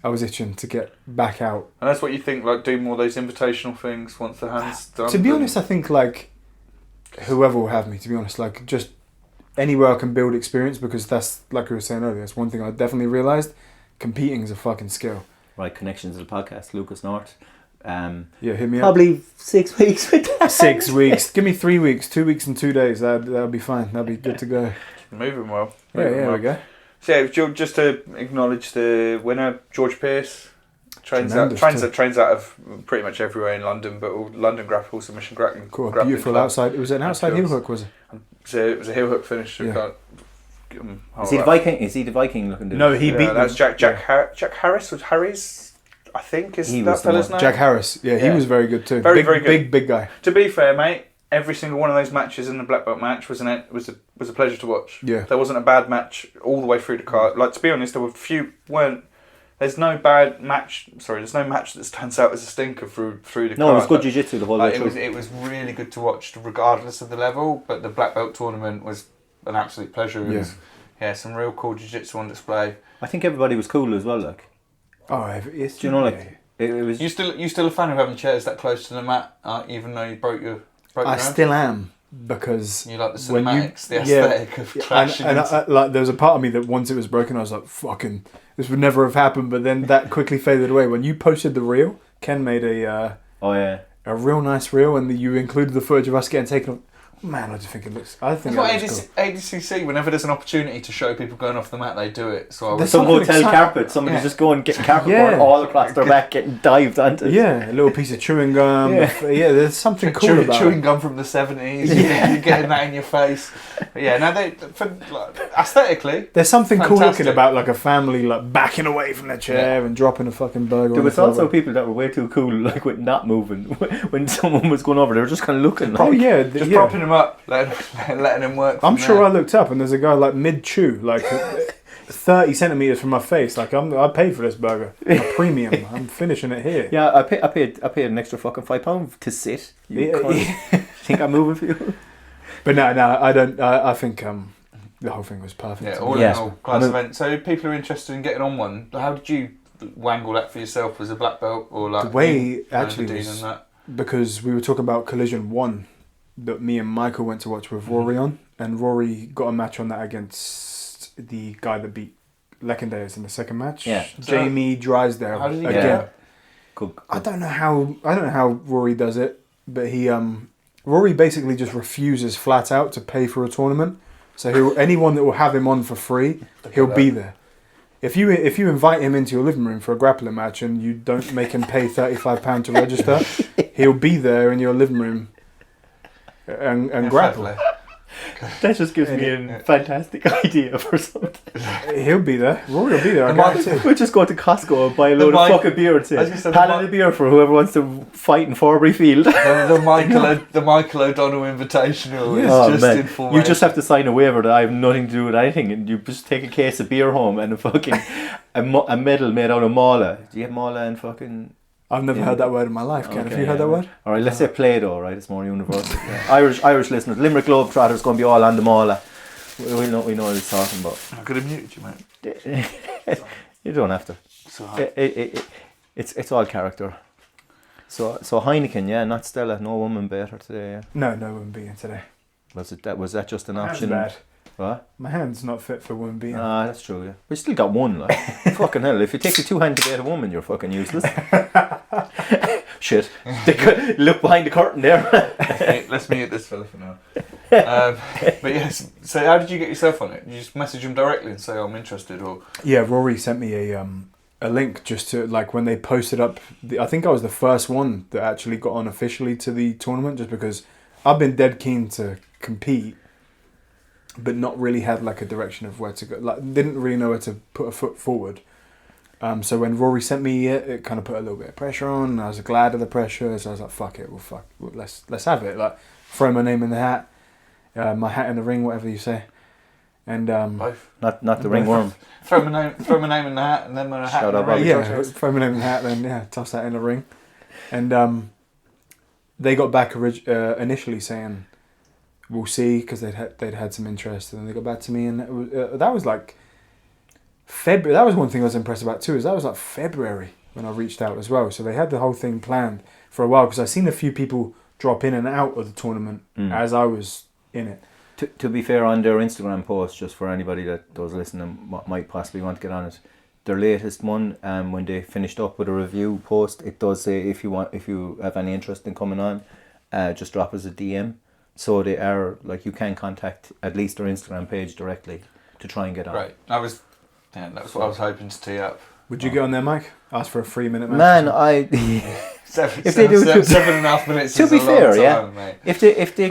I was itching to get back out. And that's what you think, like, do more of those invitational things once the hand's done? To be honest, I think like whoever will have me. To be honest, like just anywhere I can build experience, because that's like we were saying earlier. That's one thing I definitely realised. Competing is a fucking skill. Right, connections to the podcast, Lucas North. Yeah, hit me up. Probably 6 weeks with that. 6 weeks. Give me 3 weeks. 2 weeks and 2 days. That'll be fine. That'll be good to go. Moving well. Yeah, Moving there well. we go. So yeah, just to acknowledge the winner, George Pearce. Trains Tremendous out of pretty much everywhere in London, but all London grapple submission grappling. Cool. grappling Beautiful club. outside. It was an outside heel hook, was it? So it was a heel hook finish. So Yeah. can't, Is he the Viking? Is he the Viking looking dude? No, he beat that's them. Jack Harris. Was Harry's? I think is He that was the fella's one. name. Jack Harris. Yeah, he Yeah. was very good too. Very, big, very good. Big guy. To be fair, mate, every single one of those matches in the black belt match was a pleasure to watch. Yeah. There wasn't a bad match all the way through the card. Like, to be honest, there were there's no bad match. Sorry, there's no match that stands out as a stinker through the card. No, it was good jiu-jitsu the whole way Like, through. it was really good to watch regardless of the level. But the black belt tournament was an absolute pleasure. It was, some real cool jiu-jitsu on display. I think everybody was cool as well, like. Oh, it's. Do you know, like, it was... You still a fan of having chairs that close to the mat, even though you broke your I hand? still am, because You like the when you- cinematics, the aesthetic of clashing. and like there was a part of me that once it was broken, I was like, "Fucking, this would never have happened." But then that quickly faded away. When you posted the reel, Ken made a real nice reel, and you included the footage of us getting taken off. Man, I just think it looks. I think That's it what looks cool. ADCC, whenever there's an opportunity to show people going off the mat, they do it. So I There's was Some something hotel exciting. carpet, somebody's Yeah. just going getting carpet Yeah. board all across their back, getting dived onto. Yeah, a little piece of chewing gum. Yeah. There's something cool about chewing it. gum from the 70s. Yeah. You're getting that in your face. But yeah, now aesthetically, There's something cool Fantastic. looking about like a family like backing away from their chair and dropping a fucking burger. There on was the also floor. people that were way too cool, like with not moving. When someone was going over, they were just kind of looking. Like, Oh yeah, just propping them up, letting them work. I'm from sure there. I looked up and there's a guy like mid-chew, like 30 centimeters from my face. Like I paid for this burger, a premium. I'm finishing it here. Yeah, I paid an extra fucking £5 to sit. You Yeah, cunt. Think I'm moving for you? But no, I don't. I think the whole thing was perfect. Yeah, all Yeah. in all, class event. So if people are interested in getting on one, how did you wangle that for yourself as a black belt, or like The way you actually and Dean was- and that? Because we were talking about Collision 1 that me and Michael went to watch with Rory on, and Rory got a match on that against the guy that beat Leckendales in the second match. Yeah. Jamie Drysdale. How did he again. get that? Good. I don't know how Rory does it, but Rory basically just refuses flat out to pay for a tournament. So anyone that will have him on for free, he'll be there. If you invite him into your living room for a grappling match and you don't make him pay £35 to register, he'll be there in your living room and Yeah, grapple. fair play. That just gives me a fantastic idea for something. He'll be there. Rory will be there. I guarantee. We'll just go to Costco and buy a load of fucking beer and say, pallet of beer for whoever wants to fight in Forbury Field. The Michael O'Donnell Invitational is just in full. You just have to sign a waiver that I have nothing to do with anything, and you just take a case of beer home and a fucking a medal made out of mala. Do you have mala and fucking? I've never heard that word in my life, Ken. Have you heard that word? All right, let's say Play-Doh, right? It's more universal. Irish listeners, Limerick Globetrotters going to be all on the mala. We know what he's talking about. I could have muted you, mate. You don't have to. It's all character. So Heineken, not Stella, no woman better today. Yeah. No woman being today. Was that just an option? Bad. What? My hand's not fit for woman being. Ah, that's true. Yeah, we still got one. Like fucking hell, if you take your two hands to get a woman, you're fucking useless. Shit. Look behind the curtain there. Hey, let's mute this fella for now. But yes, so how did you get yourself on it? You just message him directly and say, I'm interested, or? Yeah, Rory sent me a link just to, like, when they posted up. I think I was the first one that actually got on officially to the tournament, just because I've been dead keen to compete, but not really had like a direction of where to go. Like, didn't really know where to put a foot forward. So when Rory sent me it kind of put a little bit of pressure on. And I was glad of the pressure, so I was like, "Fuck it, let's have it." Like, throw my name in the hat, my hat in the ring, whatever you say. And both. Not the ringworm. Throw my name in the hat, and then my hat in the ring. Yeah, throw my name in the hat, then toss that in the ring. And they got back initially saying, we'll see, because they'd had some interest, and then they got back to me, and that was like February. That was one thing I was impressed about too, is that was like February when I reached out as well. So they had the whole thing planned for a while, because I've seen a few people drop in and out of the tournament as I was in it. To be fair, on their Instagram post, just for anybody that does listen and might possibly want to get on it, their latest one, when they finished up with a review post, it does say if you have any interest in coming on, just drop us a DM. So they are, like, you can contact at least their Instagram page directly to try and get on. Right, that was what I was hoping to tee up. Would you get on there, Mike? Ask for a 3-minute match? Man, if they do 7.5 minutes. To is be a fair, long yeah. time, mate. If they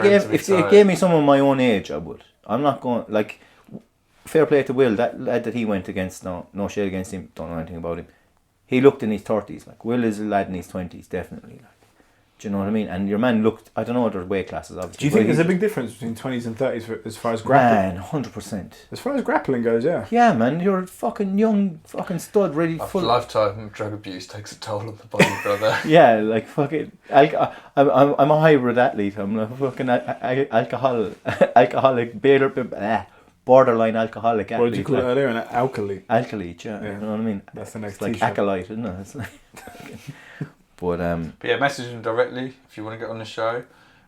gave me someone my own age, I would. I'm not going, like, fair play to Will. That lad that he went against, no shade against him. Don't know anything about him. He looked in his 30s. Like, Will is a lad in his 20s, definitely. Like, do you know what I mean? And your man looked, I don't know what their weight classes, obviously. Do you think there's a big difference between 20s and 30s as far as grappling? Man, 100%. As far as grappling goes, yeah. Yeah, man, you're a fucking young fucking stud, really full. Lifetime of drug abuse takes a toll on the body, brother. Yeah, like fucking. I'm a hybrid athlete. I'm a fucking alcoholic, borderline alcoholic athlete. What did you call it earlier? An alkali. Alkalite, yeah. You know what I mean? That's the next It's like t-shirt. acolyte, isn't it? It's like, but yeah, message him directly if you want to get on the show.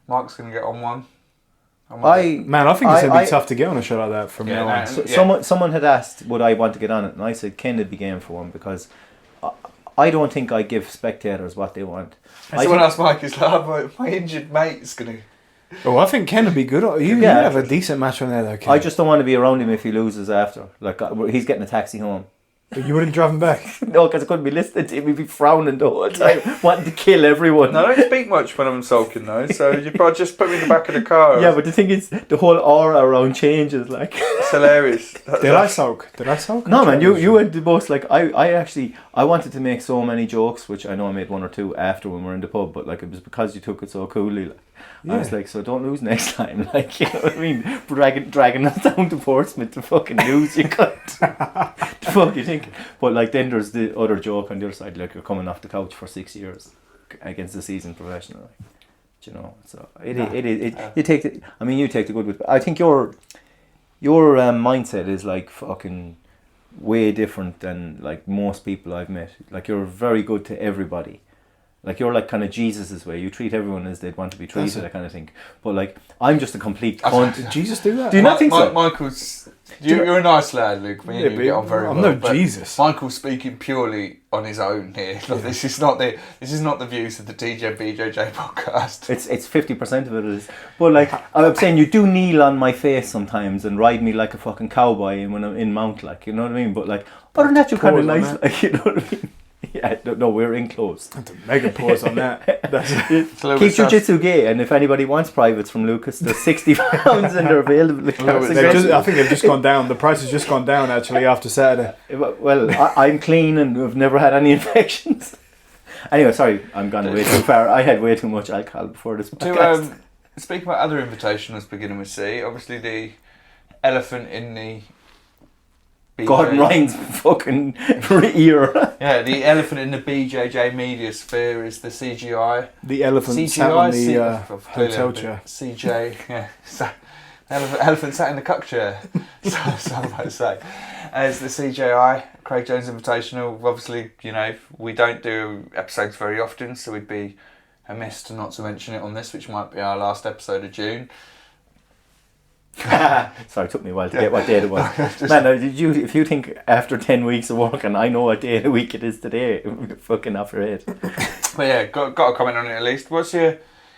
Mark's going to get on one. I think it's going to be tough to get on a show like that from now on. Someone had asked would I want to get on it, and I said Ken would be game for one, because I don't think I give spectators what they want. Someone asked Mike, he's like, my injured mate's going to... Oh, I think Ken would be good. You have a decent match on there though, Ken. I just don't want to be around him if he loses after. Like, he's getting a taxi home. You wouldn't drive him back? No, because I couldn't be listening to him. He'd be frowning the whole time, wanting to kill everyone. No, I don't speak much when I'm sulking though, so you probably just put me in the back of the car. Yeah, but the thing is, the whole aura around changes, like. It's hilarious. Did I sulk? No, man, you went the most, like, I wanted to make so many jokes, which I know I made one or two after when we were in the pub, but like, it was because you took it so coolly, like. Yeah. I was like, so don't lose next time, like, you know what I mean? Dragging us down to Portsmouth to fucking lose, you cunt. The fuck you think? But like, then there's the other joke on the other side, like, you're coming off the couch for 6 years against the seasoned professional, like, do you know? So you take the, I mean, you take the good with. I think your mindset is like fucking way different than like most people I've met. Like, you're very good to everybody. Like, you're like kind of Jesus's way. You treat everyone as they'd want to be treated, that kind of thing. But like, I'm just a complete cunt. Did Jesus do that? Do you not think so? Michael's... You're a nice lad, Luke. Me and you get on very well. I'm no Jesus. Michael's speaking purely on his own here. Like, this is not the views of the Degen BJJ podcast. It's 50% of it is. But like, I'm saying, you do kneel on my face sometimes and ride me like a fucking cowboy when I'm in mount, like, you know what I mean? But like, other than that, you're kind of nice, like, you know what I mean? Yeah, no, we're in close. That's a mega pause on that. That's Keep jiu-jitsu gay, and if anybody wants privates from Lucas, they're £60 and they're available. I think they've just gone down. The price has just gone down actually after Saturday. Well, I'm clean and I've never had any infections. Anyway, sorry, I'm gone way too far. I had way too much alcohol before this podcast. Speaking about other invitationals beginning with C, obviously the elephant in the BJ. Gordon Ryan's fucking ear. Yeah, the elephant in the BJJ media sphere is the CGI. The elephant sat on the hotel chair. CJ, yeah. Elephant sat in the cuck chair, so I might say. As the CJI, Craig Jones Invitational, obviously, we don't do episodes very often, so we'd be amiss to not to mention it on this, which might be our last episode of June. Sorry, it took me a while to get what date it was. Man, if you think after 10 weeks of working, I know what day of the week it is today, you're fucking off your head. But yeah, got a comment on it at least. What's your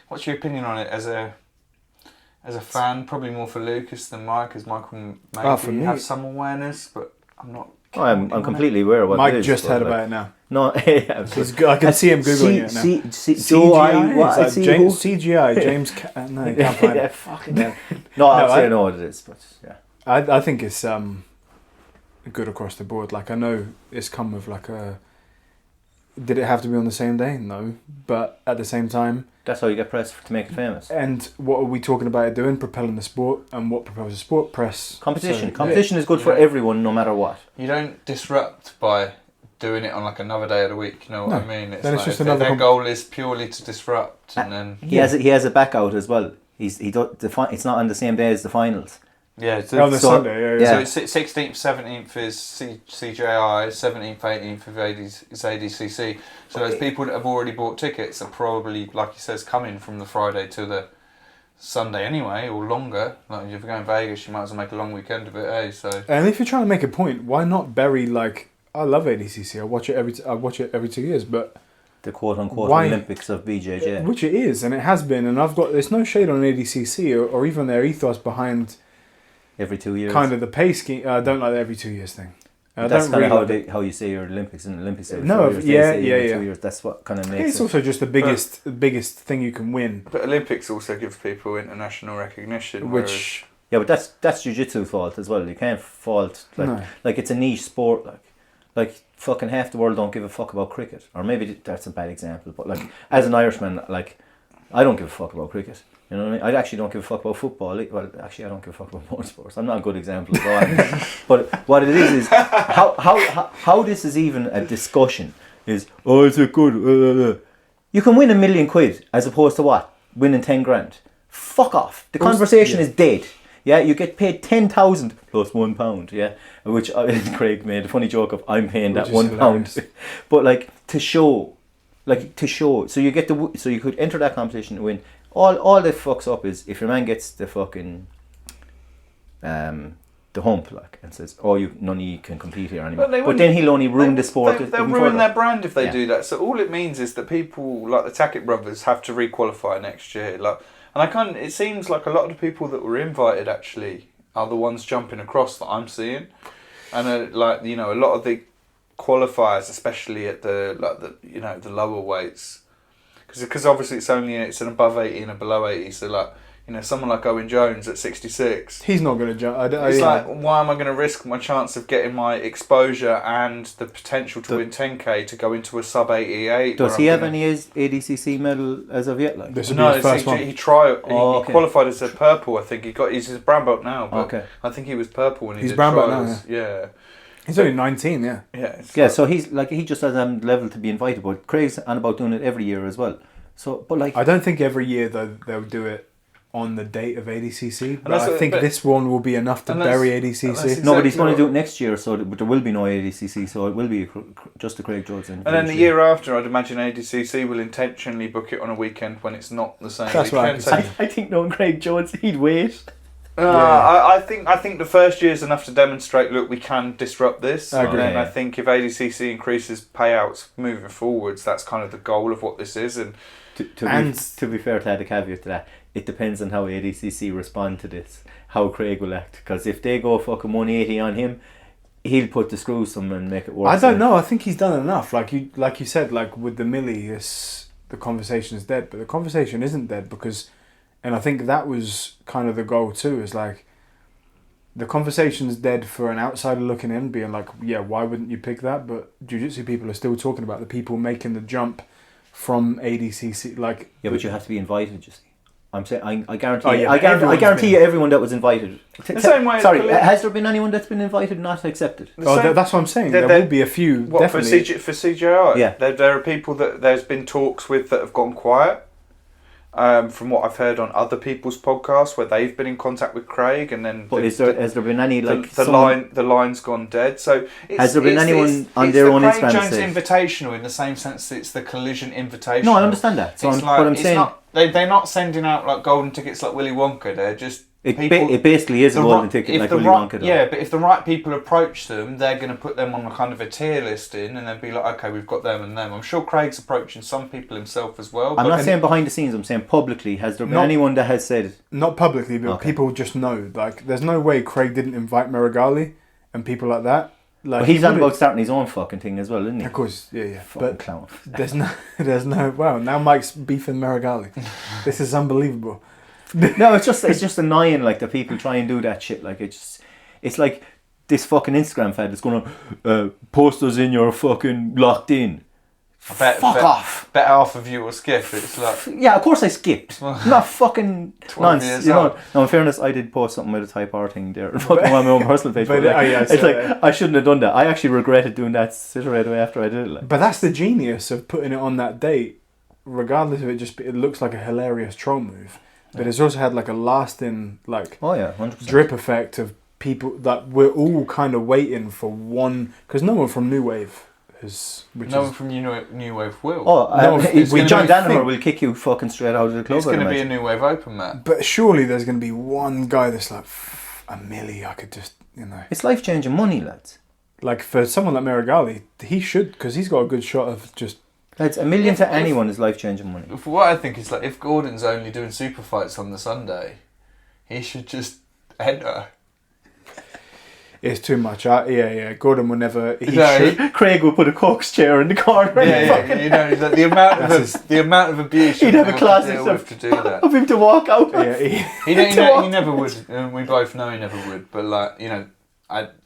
opinion on it as a fan? Probably more for Lucas than Mike, because Michael maybe have some awareness, but I'm not. I'm completely aware of what Mike it is. just heard about it now. No, yeah, I can see him googling it now. CGI, James. No, you can't find it. Fucking hell. No, I know what it is, but yeah. I think it's good across the board. Like I know it's come with like a. Did it have to be on the same day? No, but at the same time, that's how you get press to make it famous. And what are we talking about it doing? Propelling the sport, and what propels the sport? Press. Competition. Competition is good for everyone, no matter what. You don't disrupt by doing it on like another day of the week. You know what I mean? It's then like just their goal is purely to disrupt, and then he has a back out as well. It's not on the same day as the finals. Yeah, on the Sunday. Yeah. So 16th, 17th is CJI, 17th, 18th is ADCC. So those people that have already bought tickets are probably, like he says, coming from the Friday to the Sunday anyway, or longer. Like if you're going to Vegas, you might as well make a long weekend of it, eh? So. And if you're trying to make a point, why not bury like? I love ADCC. I watch it every 2 years, but. The quote-unquote Olympics of BJJ. Which it is, and it has been, and there's no shade on ADCC or even their ethos behind every 2 years. Kind of the pay scheme. I don't like the every 2 years thing. That's kind of how you say your Olympics and Olympics every 2 years. Yeah. 2 years. That's what kind of makes it's also just the biggest thing you can win. But Olympics also gives people international recognition. Which... Yeah, but that's jiu-jitsu's fault as well. You can't fault... Like it's a niche sport, like fucking half the world don't give a fuck about cricket, or maybe that's a bad example, but like as an Irishman, like I don't give a fuck about cricket, you know what I mean? I actually don't give a fuck about football. Well, actually I don't give a fuck about most sports. I'm not a good example of all. But what it is how this is even a discussion is, oh, it's a good you can win £1 million as opposed to what? Winning 10 grand. Fuck off. The conversation is dead. Yeah, you get paid 10,000 plus £1. Yeah, which Craig made a funny joke of. I'm paying that £1, but like to show, so you get so you could enter that competition and win. All that fucks up is if your man gets the fucking the hump and says, "Oh, none of you can compete here anymore." But then he'll only ruin the sport. They'll ruin their brand if they do that. So all it means is that people like the Tackett brothers have to re-qualify next year. And it seems like a lot of the people that were invited actually are the ones jumping across that I'm seeing, and a lot of the qualifiers, especially at the lower weights, because obviously it's an above 80 and a below 80. So someone like Owen Jones at 66, he's not going to jump. Why am I going to risk my chance of getting my exposure and the potential to win 10k to go into a sub 88? Does he have any ADCC medal as of yet? He qualified as a purple. I think he's a brown belt now, but I think he was purple when he did brown trials. Belt now. Yeah. He's only 19. Yeah. So he just has a level to be invited, but Craig's on about doing it every year as well. So, but I don't think every year they'll do it on the date of ADCC, but I think this one will be enough to bury ADCC. Exactly no, but he's going to do it next year, but there will be no ADCC, so it will be just the Craig Jones Invitational. And then the year after, I'd imagine ADCC will intentionally book it on a weekend when it's not the same weekend. I think knowing Craig Jones, he'd wait. I think the first year is enough to demonstrate, look, we can disrupt this. I agree. And I think if ADCC increases payouts moving forwards, that's kind of the goal of what this is. And to be fair, to add a caveat to that, it depends on how ADCC respond to this, how Craig will act. Because if they go fucking 180 on him, he'll put the screws somewhere and make it work. I don't know. I think he's done enough. Like you said, like with the Millie, the conversation is dead, but the conversation isn't dead because, and I think that was kind of the goal too. Is like, the conversation's dead for an outsider looking in, being like, yeah, why wouldn't you pick that? But jiu-jitsu people are still talking about the people making the jump from ADCC. Like, yeah, but you have to be invited. You see. I'm saying I guarantee. Oh, yeah, I guarantee you, everyone that was invited. The same way. Sorry, has there been anyone that's been invited not accepted? That's what I'm saying. There will be a few. What, definitely for CJI? Yeah. There are people that there's been talks with that have gone quiet. From what I've heard on other people's podcasts, where they've been in contact with Craig, and then But has there been any like the line's gone dead? So has there been anyone on their own Instagram? It's the Craig Jones Invitational in the same sense that it's the Collision Invitational. No, I understand that. So I'm saying they're not sending out like golden tickets like Willy Wonka. They're just it basically is a golden ticket like Willy Wonka. Though. Yeah, but if the right people approach them, they're going to put them on a kind of a tier listing, and then be like, okay, we've got them and them. I'm sure Craig's approaching some people himself as well. I'm not saying behind the scenes. I'm saying publicly. Has there been anyone that has said not publicly, but people just know? Like, there's no way Craig didn't invite Merigali and people like that. Like, but he's on about starting his own fucking thing as well, isn't he? Of course, yeah. Fucking But clown. there's no. Wow, now Mike's beefing Merigali. This is unbelievable. No, it's just annoying. Like, the people try and do that shit. Like, it's like this fucking Instagram fad that's going to post us in your fucking locked in. Fuck off. Bet half of you will skip. It's like, yeah, of course I skipped. Not fucking 12 nonsense. years You know. old. No, in fairness, I did post something with a Type R thing there. Fucking on my own personal page. But, But like, yeah, it's so, like I shouldn't have done that. I actually regretted doing that straight away after I did it. Like. But that's the genius of putting it on that date, regardless of it looks like a hilarious troll move. But it's also had like a lasting like Oh yeah, 100%. drip effect of people that we're all kind of waiting for one, because no one from New Wave has. no one from New Wave will. Oh, it's gonna John be a Danaher thing. will kick you fucking straight out of the club. It's going to be a New Wave Open, Matt. But surely there's going to be one guy that's like, a milli, I could just, It's life changing money, lads. Like for someone like Merigali, he should, because he's got a good shot of just. Lads, $1 million to anyone is life changing money. For what I think is like, if Gordon's only doing super fights on the Sunday, he should just enter. It's too much. Yeah. Gordon will never. Craig will put a Coke's chair in the corner. Yeah. The amount of abuse He'd have a class to do that. of him to walk out. Yeah, He never would, and we both know he never would. But like,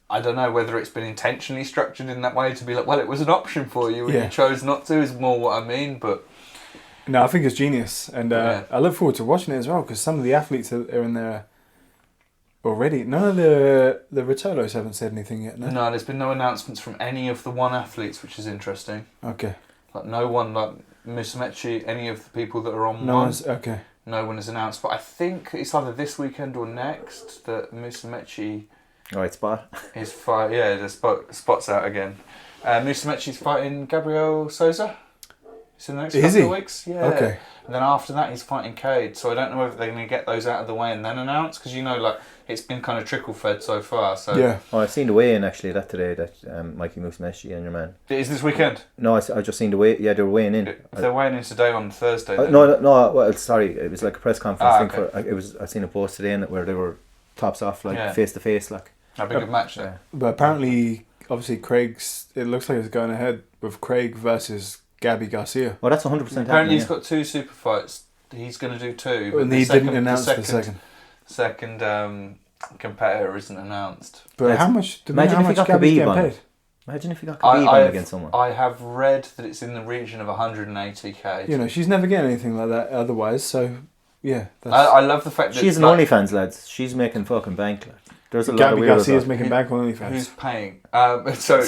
I don't know whether it's been intentionally structured in that way to be like, well, it was an option for you and you chose not to, is more what I mean. But no, I think it's genius, and I look forward to watching it as well, because some of the athletes are in there already. None of the Ritolos haven't said anything yet. No, there's been no announcements from any of the one athletes, which is interesting. Okay. Like no one, like Musamechi, any of the people that are on No one. one's okay. No one has announced, but I think it's either this weekend or next that Musamechi. Right spot. His fight, the spot's out again. Musamechi's fighting Gabriel Souza. It's in the next couple of weeks. Yeah. Okay. And then after that, he's fighting Cade. So I don't know whether they're going to get those out of the way and then announce, because like it's been kind of trickle fed so far. So yeah. Oh, I've seen the weigh-in actually today that Mikey Musameshi and your man. Is this weekend? No, I just seen the weigh. Yeah, they were weighing in. If they're weighing in today on Thursday. No. Well, sorry, it was like a press conference thing. Okay. I seen a post today in it where they were tops off, like face to face, like. That'd be a good match there. But apparently, obviously, it looks like it's going ahead with Craig versus Gabby Garcia. Well, that's 100%. Apparently, he's got 2 super fights. He's going to do 2. But And he didn't announce the second. Second competitor isn't announced. But how much? Imagine if he got Gabby's Khabib getting on. paid? Imagine if he got Khabib on against someone. I have read that it's in the region of 180k. She's never getting anything like that otherwise. So, yeah. I love the fact that She's an OnlyFans, lads. She's making fucking bank, lads. There's a lot Gabby of weirdos. Garcia's making bank on OnlyFans. Who's paying? Sorry,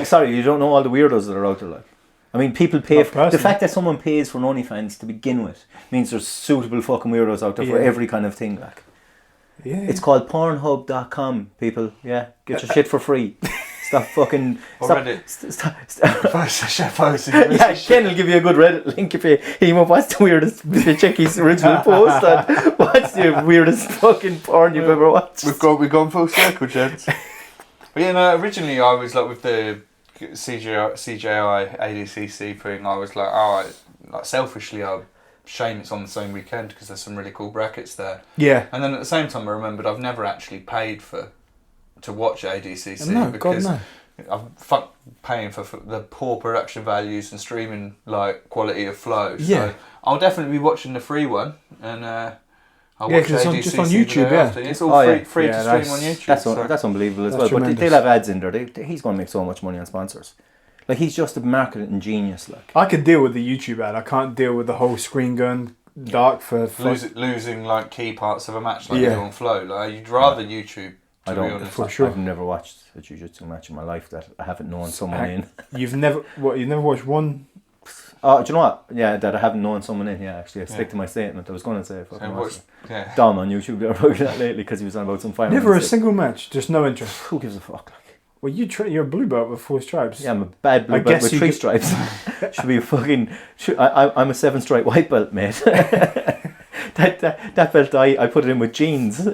sorry, you don't know all the weirdos that are out there. Like, I mean, people pay. The fact that someone pays for an OnlyFans to begin with means there's suitable fucking weirdos out there for every kind of thing. Like, it's called Pornhub.com. People, get your shit for free. Stop fucking. Ken will give you a good Reddit link if you him up. What's the weirdest? If you check his original post, and what's the weirdest fucking porn you've ever watched? We've gone full circle, gents. But originally I was like with the CJI ADCC thing. I was like, selfishly, shame it's on the same weekend because there's some really cool brackets there. Yeah. And then at the same time, I remembered I've never actually paid to to watch ADCC No, God, because no. I'm paying for the poor production values and streaming like quality of flow. Yeah. So I'll definitely be watching the free one and I'll Yeah, watch 'cause it's ADCC on- just on the YouTube, day yeah. after. It's all free Yeah, to stream that's- on YouTube. That's unbelievable as That's well. tremendous. But they'll have ads in there. He's going to make so much money on sponsors. Like, he's just a marketing genius. Like, I could deal with the YouTube ad. I can't deal with the whole screen going dark for. losing like key parts of a match like Yeah. you do on Flow. Like you'd rather YouTube. To be honest. For sure. I've never watched a jiu-jitsu match in my life that I haven't known someone in. You've never watched one. Oh, do you know what? Yeah, that I haven't known someone in. Yeah, actually, I stick to my statement. I was going to say So fucking watch- yeah. Dom on YouTube. They're about that lately because he was on about some final. Never a mistake. single match. Just no interest. Who gives a fuck? Like, Well, you're a blue belt with 4 stripes. yeah, I'm a bad blue I belt guess with you 3 could- stripes. Should be a fucking. I'm a 7-stripe white belt, mate. that belt I put it in with jeans.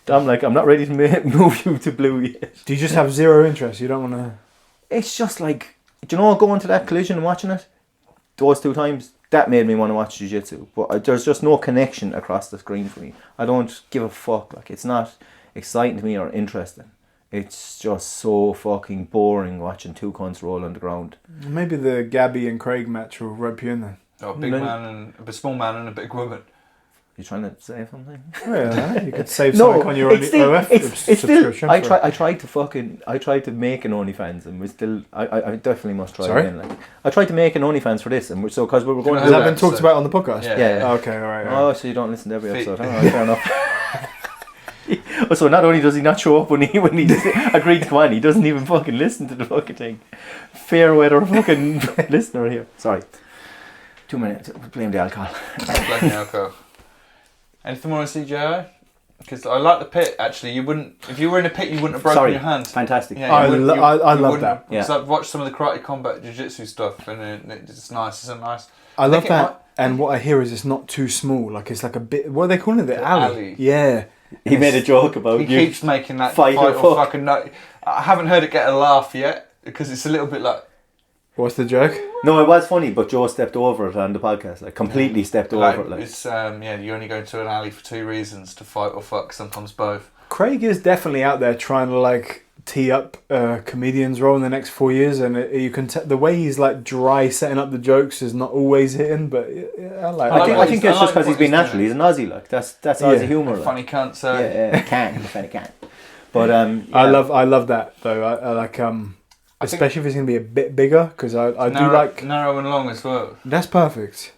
I'm like, I'm not ready to move you to blue yet. Do you just have zero interest? You don't want to. It's just like, do you know, going to that Collision and watching it, those 2 times, that made me want to watch jiu-jitsu. But there's just no connection across the screen for me. I don't give a fuck. Like, it's not exciting to me or interesting. It's just so fucking boring watching 2 cunts roll on the ground. Maybe the Gabby and Craig match will rope you in there. Oh, a big No. man and a small man and a big woman. You trying to say something? Yeah, you could save something on your it's still, OF it's still. subscription. I tried to make an OnlyFans, and we still. I definitely must try Sorry? again. Like, I tried to make an OnlyFans for this, and because we were going. Has know that been that, talked so- about on the podcast? Yeah. Yeah. Okay, all right. Oh, so you don't listen to every episode? All right, fair enough. So not only does he not show up when he agreed to come on, he doesn't even fucking listen to the fucking thing. Fair weather fucking listener here. Sorry. 2 minutes. Blame the alcohol. Blame the alcohol. Anything more on CJI? Because I like the pit. Actually, you wouldn't. If you were in a pit, you wouldn't have broken Sorry. your hand. Fantastic. Yeah, I you wouldn't- lo- you- I you love wouldn't. that. Yeah. Because I've watched some of the karate combat jiu-jitsu stuff, and it's nice. It's nice. I love think it that. And what I hear is it's not too small. Like it's like a bit. What are they calling it? The alley. alley. Yeah. He made a joke about He you. keeps making that Fight fight, or or fuck. fucking no. I haven't heard it get a laugh yet because it's a little bit like What's the joke? No, it was funny, but Joe stepped over it on the podcast. Like, completely stepped over it. Like, it's you only go into an alley for 2 reasons: to fight or fuck. Sometimes both. Craig is definitely out there trying to like tee up a comedian's role in the next 4 years, and you can the way he's like dry setting up the jokes is not always hitting, but I like. I think it's I just like because he's what been he's natural. doing. He's an Aussie, like that's Aussie humour. Like. Funny cunt. So Yeah, he can. He can. But yeah. I love that though. I like especially if it's gonna be a bit bigger because I do like narrow and long as well. that's perfect.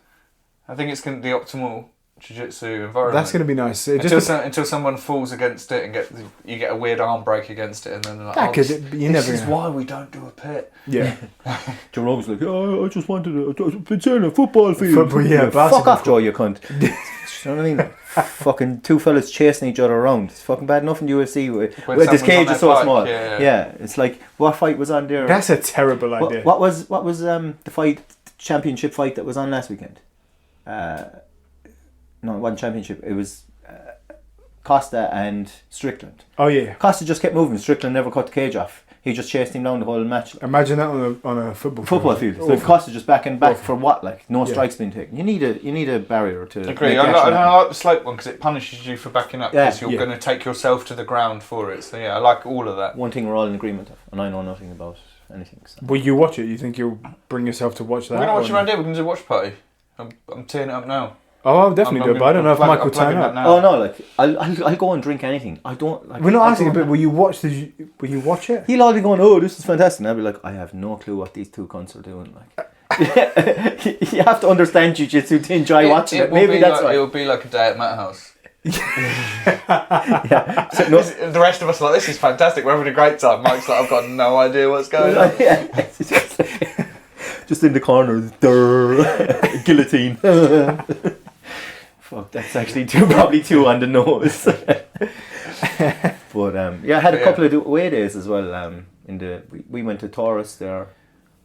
I think it's going to be the optimal jiu-jitsu environment. That's gonna be nice. It just until someone falls against it and you get a weird arm break against it, and then like, because this you never is know. why we don't do a pit. Yeah. Jerome's like, oh, I just wanted a football field. Football, yeah, Fuck basketball off, Joe, you cunt. You know what I mean? Fucking 2 fellas chasing each other around. It's fucking bad enough in UFC with this someone's cage on is their so bike, small. yeah. It's like, what fight was on there? That's a terrible idea. What was the championship fight that was on last weekend? No, it wasn't championship. It was Costa and Strickland. Oh yeah. Costa just kept moving. Strickland never cut the cage off. He just chased him down the whole match. Imagine that on a football Field. So Awful. Costa just back and back Awful. for what? Like no Yeah. strikes being taken. You need a barrier to. Agree. make I action happen. like the slope one because it punishes you for backing up Yeah. because you're Yeah. going to take yourself to the ground for it. So yeah, I like all of that. One thing we're all in agreement of, and I know nothing about anything. So. Will you watch it? You think you'll bring yourself to watch that? We're going to watch or- it around here. We're going to do a watch party. I'm teeing it up now. Oh, I'll definitely do it, but I don't know if Michael will turn up. now. Oh no! Like I'll go and drink anything. I don't. Like, We're not I asking, don't- but will you watch it? He'll all be going, "Oh, this is fantastic." And I'll be like, "I have no clue what these 2 cunts are doing." Like, you have to understand jiu-jitsu to enjoy watching it. will Maybe be that's like, why. It'll be like a day at Matt House. Yeah. So, no, The rest of us are like, this is fantastic. We're having a great time. Mike's like, I've got no idea what's going on. yeah. Just in the corner, guillotine. Fuck, that's actually probably too on the nose. But I had a couple of away days as well. We went to Taurus there.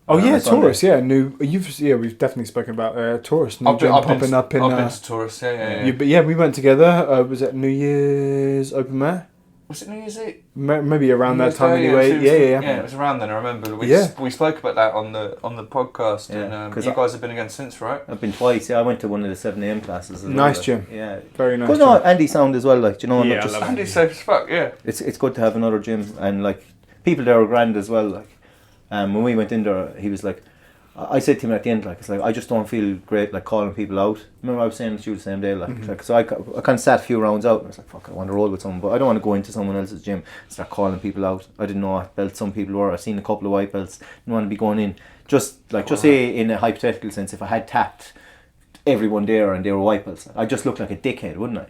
Oh yeah, on Sunday. Taurus. Yeah, we've definitely spoken about Taurus. New I've gym been popping up in. I've been to Taurus. Yeah. But yeah, we went together. Was it New Year's open air? Was it New Year's Eve? Maybe around New that Year's time Day, anyway. Yeah, Yeah. it was around then. I remember we spoke about that on the podcast, Yeah, and 'cause you guys have been again since, right? I've been twice. Yeah, I went to one of the 7 a.m. classes. As Nice well, gym. Yeah, Very nice. good. No, Andy sound as well. Like, do you know, Yeah, not I just love Andy's safe as fuck. Yeah. it's good to have another gym, and like people there are grand as well. Like, when we went in there, he was like, I said to him at the end, like, it's like I just don't feel great like calling people out. Remember I was saying to you the same day, like, so I kind of sat a few rounds out and I was like, fuck, I want to roll with someone, but I don't want to go into someone else's gym and start calling people out. I didn't know what belts some people were. I've seen a couple of white belts. Didn't want to be going in. Just say in a hypothetical sense, if I had tapped everyone there and they were white belts, I'd just look like a dickhead, wouldn't I?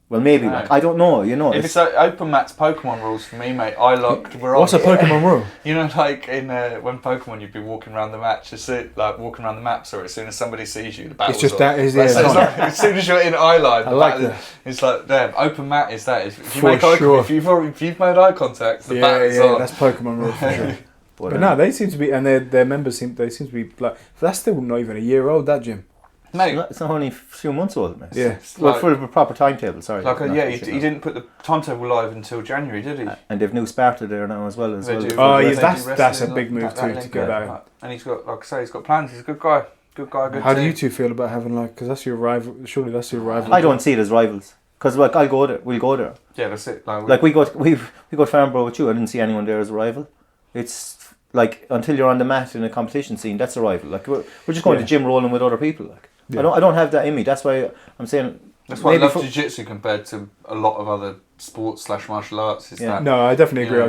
Well, maybe, like, I don't know, you know. If it's like open match Pokemon rules for me, mate, we're on. What's a Pokemon rule? You know, like in when Pokemon, you'd be walking around the match, like walking around the map. Sorry, as soon as somebody sees you, the battle's It's just on. that is Like, it. so it's like, as soon as you're in eye line, I the like battle, that. it's like damn. Open mat is that. If you For make eye, sure. if you've made eye contact, the battle's on. That's Pokemon rule for sure. But no, they seem to be, and their members seem to be like. That's still not even a year old. That gym. Mate, It's not only a few months old, mate. Yeah. Well, like- for the proper timetable, sorry. like not yeah, for he didn't put the timetable live until January, did he? And they've new Sparta there now as well. They do. Oh, They yeah, do that's wrestling, a big move that too to link, get yeah. out. And he's got, like I say, he's got plans. He's a good guy. Good How do team. you two feel about having like? Because that's your rival. Surely that's your rival. I don't see it as rivals. Because like I'll go there, we'll go there. Yeah, that's it. Like we go to Farnborough with you. I didn't see anyone there as a rival. It's like until you're on the mat in a competition scene, that's a rival. Like we're just going to gym rolling with other people. Like I don't have that in me. That's why I'm saying. That's why I maybe love jiu-jitsu compared to a lot of other sports / martial arts. Is that No, I definitely agree. Yeah,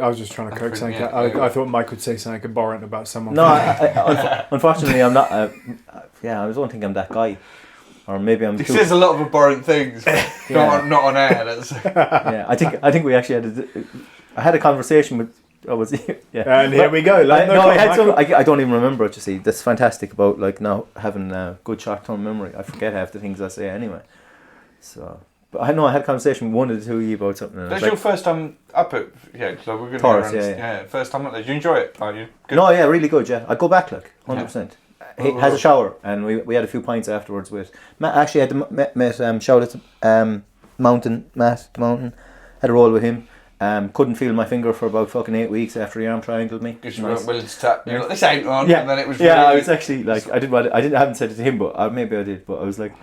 I was just trying to coax something. I thought Mike would say something abhorrent about someone. No, unfortunately, I'm not. I don't think I'm that guy, or maybe I'm. He too, says a lot of abhorrent things, but not on air. That's yeah, I think we actually had a conversation with. Oh, was he? Yeah. And here we go. I don't even remember it. You see, that's fantastic about like now having good short-term memory. I forget half the things I say anyway. So, but I know I had a conversation with one of the two of you about something. That's your first time up at so we're going Taurus, to yeah. First time up there. Did you enjoy it? Are you good? No, yeah, really good. Yeah, I'd go back like 100%. He has a shower, and we had a few pints afterwards with Matt. Actually, had met shout out to Matt Mountain. Had a roll with him. Couldn't feel my finger for about fucking 8 weeks after he arm triangled me. Because you weren't willing to tap. You're like, this ain't on. Yeah, And then it was. yeah. really, I was actually like, I haven't said it to him, but maybe I did. But I was like,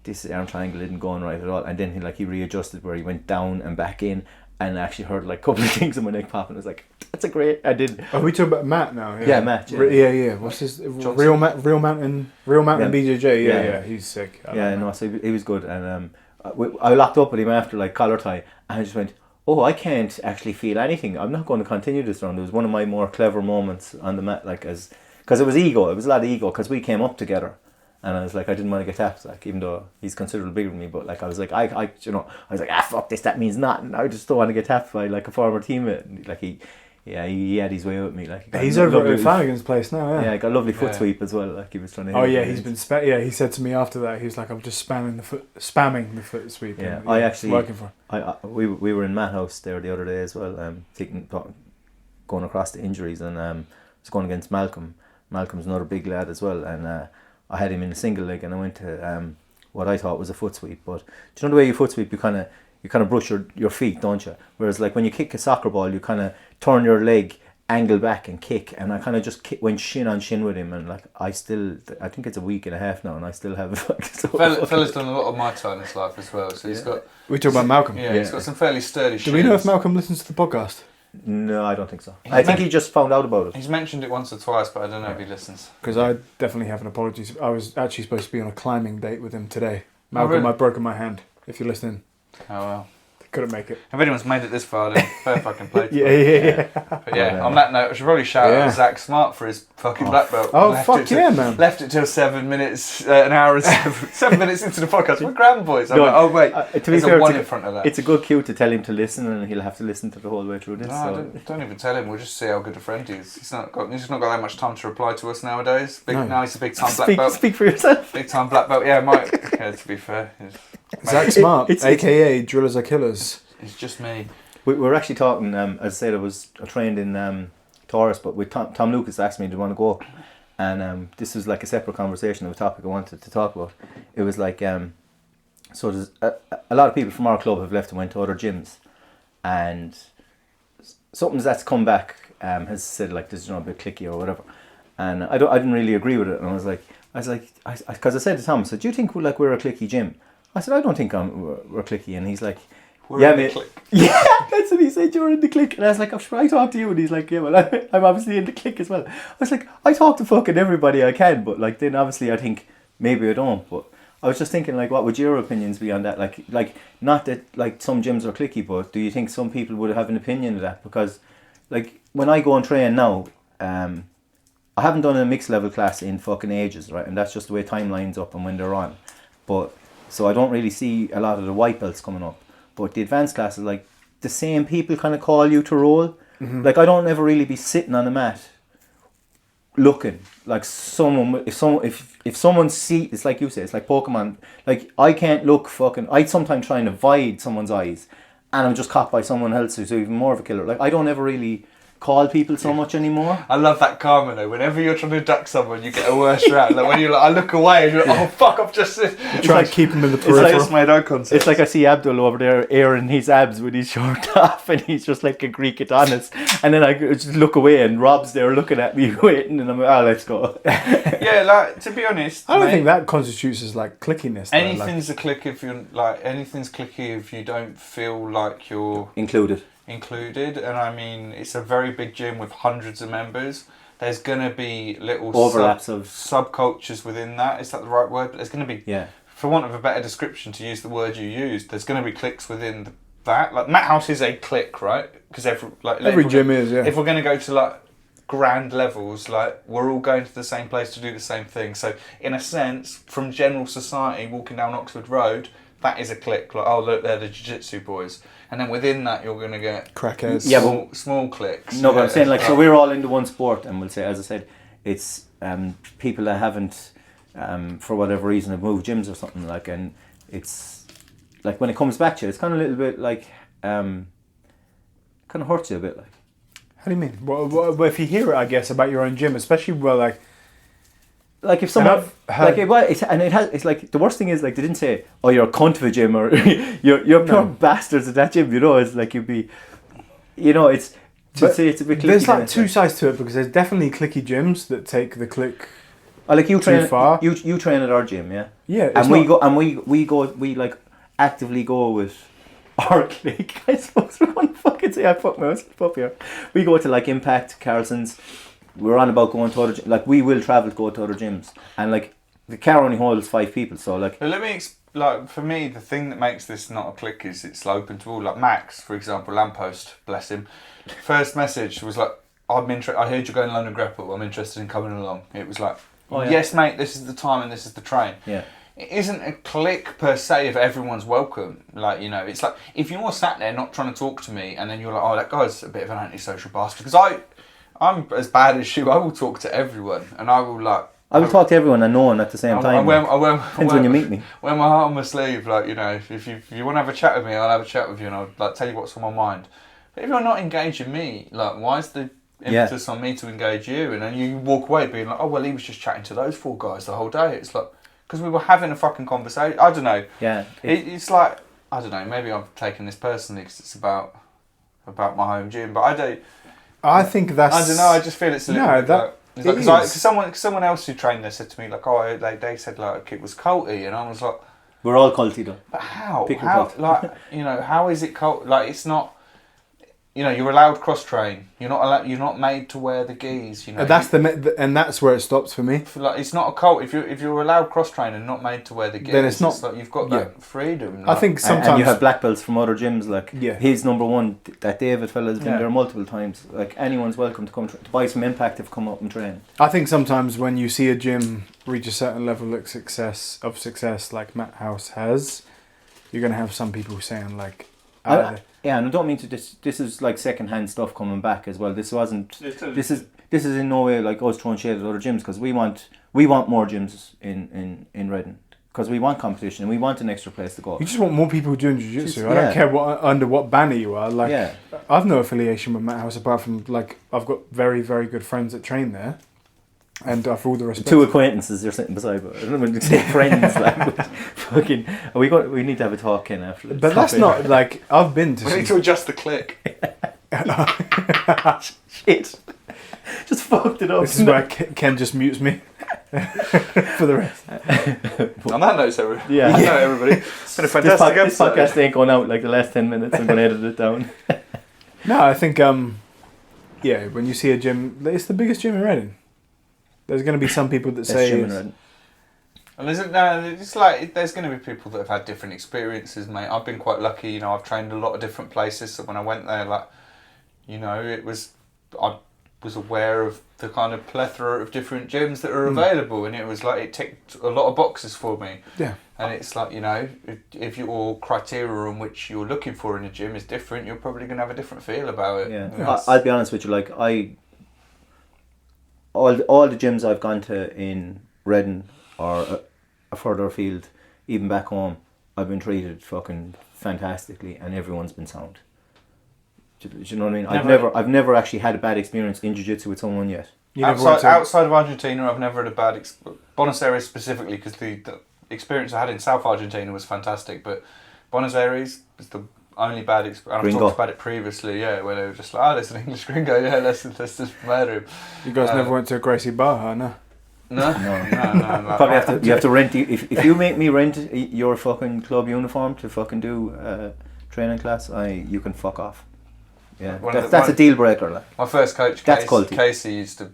this arm triangle isn't going right at all. And then he readjusted where he went down and back in, and I actually heard like a couple of things in my neck popping. I was like, that's a great. I did. Oh, we talk about Matt now. Yeah, Matt. Yeah. Yeah. What's his Real Mountain BJJ. Yeah. He's sick. So he was good, and I locked up with him after like collar tie, and I just went, oh, I can't actually feel anything. I'm not going to continue this round. It was one of my more clever moments on the mat, like because it was ego. It was a lot of ego because we came up together, and I was like, I didn't want to get tapped, like even though he's considerably bigger than me, but like I was like, I was like, fuck this, that means nothing. I just don't want to get tapped by like a former teammate. And, like he had his way with me. Like he's over at Flanagan's place now. Yeah, he got a lovely foot sweep as well. Like he was trying to. Oh yeah, he's been. He said to me after that, he was like, I'm just spamming the foot sweep. Yeah, and, I actually working for. We were in Matt House there the other day as well, going across the injuries, and was going against Malcolm. Malcolm's another big lad as well, and I had him in a single leg, and I went to what I thought was a foot sweep. But do you know the way you foot sweep, you kind of brush your feet, don't you? Whereas like when you kick a soccer ball, you kind of turn your leg, angle back and kick, and I kind of just went shin on shin with him, and like I think it's a week and a half now, and I still have like, Fella's done a lot of my time in his life as well, so he's got. We talk about Malcolm. Yeah, he's got some fairly sturdy. Do we know if Malcolm listens to the podcast? No, I don't think so. I think he just found out about it. He's mentioned it once or twice, but I don't know if he listens. Because I definitely have an apology. I was actually supposed to be on a climbing date with him today. Malcolm, really? I've broken my hand. If you're listening, Oh well. couldn't make it. If anyone's made it this far, then fair fucking play. Yeah. But yeah, on that note, I should probably shout out Zach Smart for his fucking black belt. Oh fuck yeah, man! Left it till 7 minutes, an hour and 7 minutes into the podcast. We're grand boys. I'm like, oh wait, to be there's fair, a one in front of that. It's a good cue to tell him to listen, and he'll have to listen to the whole way through this. No, don't even tell him. We'll just see how good a friend he is. He's not got that much time to reply to us nowadays. Now he's a big time black belt. Speak for yourself. Big time black belt. Yeah, Mike. Yeah, to be fair, Zach Smart, aka Drillers Are Killers. It's just me. We were actually talking. As I said, I trained in Taurus, but with Tom Lucas asked me, "Do you want to go?" And this was like a separate conversation of a topic I wanted to talk about. It was like, so there's a lot of people from our club have left and went to other gyms, and something that's come back has said like this is a bit clicky or whatever, and I didn't really agree with it, and I was like because I said to Tom, I said, do you think we're a clicky gym? I said, I don't think we're clicky, and he's like, We're in the clique. yeah, that's what he said, you're in the clique. And I was like, oh, should I talk to you? And he's like, yeah, well, I'm obviously in the clique as well. I was like, I talk to fucking everybody I can, but like then obviously I think maybe I don't. But I was just thinking, like, what would your opinions be on that? Like not that like some gyms are clicky, but do you think some people would have an opinion of that? Because like when I go and train now, I haven't done a mixed level class in fucking ages, right? And that's just the way time lines up and when they're on. But so I don't really see a lot of the white belts coming up. But the advanced classes, like the same people kind of call you to roll. Mm-hmm. Like I don't ever really be sitting on the mat looking like someone. If someone see, it's like you say, it's like Pokemon. Like I can't look fucking. I sometimes try and avoid someone's eyes, and I'm just caught by someone else who's even more of a killer. Like I don't ever really call people so much anymore. I love that karma though. Whenever you're trying to duck someone, you get a worse round. Like when you're like, I look away and you're like, oh fuck, I've just. You try to keep him in the peripheral. I just made eye contact. It's like I see Abdul over there airing his abs with his shirt off, and he's just like a Greek Adonis. And then I just look away, and Rob's there looking at me waiting, and I'm like, oh, let's go. Yeah, like to be honest, I don't think that constitutes as like clickiness. Anything's a click if you're like anything's clicky if you don't feel like you're included. And I mean it's a very big gym with hundreds of members. There's gonna be little overlaps of subcultures within that. Is that the right word? But there's gonna be, for want of a better description, to use the word you used, there's gonna be cliques within that. Like Mat House is a clique, right? Because every gym is. Yeah. If we're gonna go to like grand levels, like we're all going to the same place to do the same thing. So in a sense, from general society, walking down Oxford Road, that is a clique. Like, oh look, they're the Jiu-jitsu boys. And then within that, you're going to get crackheads, small cliques. No, but I'm saying like, so we're all into one sport, and we'll say, as I said, it's people that haven't, for whatever reason, have moved gyms or something like, and it's like when it comes back to you, it's kind of a little bit like, kind of hurts you a bit, like. How do you mean? Well, if you hear it, I guess, about your own gym, especially like if someone it's like the worst thing is like they didn't say, oh, you're a cunt of a gym or you're pure bastards at that gym, you know. It's like you'd be, you know, it's to say it's a bit clicky. There's like two sides to it, because there's definitely clicky gyms that take the click like you train too far. You train at our gym, yeah, and we like actively go with our clique. I suppose we're going to fucking say I fucked myself up here. We go to like Impact, Carlson's. We're on about going to other gyms. Like we will travel to go to other gyms, and like the car only holds 5 people. So like, but let me like for me, the thing that makes this not a clique is it's open to all. Like Max, for example, Lamppost, bless him. First message was like, I'm interested. I heard you're going to London Grapple. I'm interested in coming along. It was like, yes, mate. This is the time and this is the train. Yeah. It isn't a clique per se if everyone's welcome. Like, you know, it's like if you're sat there not trying to talk to me, and then you're like, oh, that guy's a bit of an antisocial bastard. Because I'm as bad as you. I will talk to everyone, and I will like. I will talk to everyone and no one at the same time. Depends when you meet me. Wear my heart on my sleeve, like, you know. If you want to have a chat with me, I'll have a chat with you, and I'll like tell you what's on my mind. But if you're not engaging me, like, why is the impetus on me to engage you? And then you walk away being like, oh well, he was just chatting to those 4 guys the whole day. It's like because we were having a fucking conversation. I don't know. Yeah. It's like I don't know. Maybe I'm taking this personally because it's about my home gym, but I don't. I think that's. I don't know. I just feel it's a little bit. Because someone else who trained there said to me like, oh, they said like it was culty, and I was like, we're all culty though. But how? Like, you know, how is it cult? Like, it's not. You know, you're allowed cross train. You're not allowed. You're not made to wear the gis. You know, and that's where it stops for me. Like, it's not a cult. If you're allowed cross train and not made to wear the gis, then it's not. Like you've got that freedom. Like. I think sometimes and you have black belts from other gyms. Like his number one, that David fella has been there multiple times. Like anyone's welcome to come to buy some Impact if come up and train. I think sometimes when you see a gym reach a certain level of success, like Mat House has, you're gonna have some people saying like. Yeah, and I don't mean to. This is like second-hand stuff coming back as well. This wasn't. This is in no way like us throwing shade at other gyms, because we want more gyms in Reading, because we want competition and we want an extra place to go. You just want more people doing jiu-jitsu. I don't care under what banner you are. Like, I've no affiliation with Mat House apart from like I've got very, very good friends that train there. And for all the respect, 2 acquaintances you're sitting beside, but I don't want to say friends. Like, fucking, we need to have a talk, Ken, after this. but that's not like I've been to. We need to adjust the click. Shit. Just fucked it up. This is why Ken just mutes me for the rest. On that note, everybody. Yeah. I know everybody. It's been a fantastic this episode. podcast ain't going out like the last 10 minutes. I'm going to edit it down. No, I think yeah, when you see a gym, it's the biggest gym in Reading. There's going to be some people that say Gym in Reading. And it's like there's going to be people that have had different experiences, mate. I've been quite lucky, you know. I've trained a lot of different places, so when I went there, like, you know, I was aware of the kind of plethora of different gyms that are available, and it was like it ticked a lot of boxes for me. Yeah. And it's like, you know, if your criteria on which you're looking for in a gym is different, you're probably going to have a different feel about it. Yeah. I'll be honest with you, like all the gyms I've gone to in Reading or a further afield, even back home, I've been treated fucking fantastically, and everyone's been sound. Do you know what I mean? I've never actually had a bad experience in jiu-jitsu with someone yet. Outside of Argentina, I've never had a bad Buenos Aires specifically, because the experience I had in South Argentina was fantastic, but Buenos Aires was the only bad experience. I've talked about it previously, yeah, where they were just like, there's an English gringo, yeah, let's just murder him. You guys never went to Gracie Baja, no? No. Probably you have to rent. If you make me rent your fucking club uniform to fucking do training class, you can fuck off. Yeah, that's a deal breaker. Like. My first coach, Casey, used to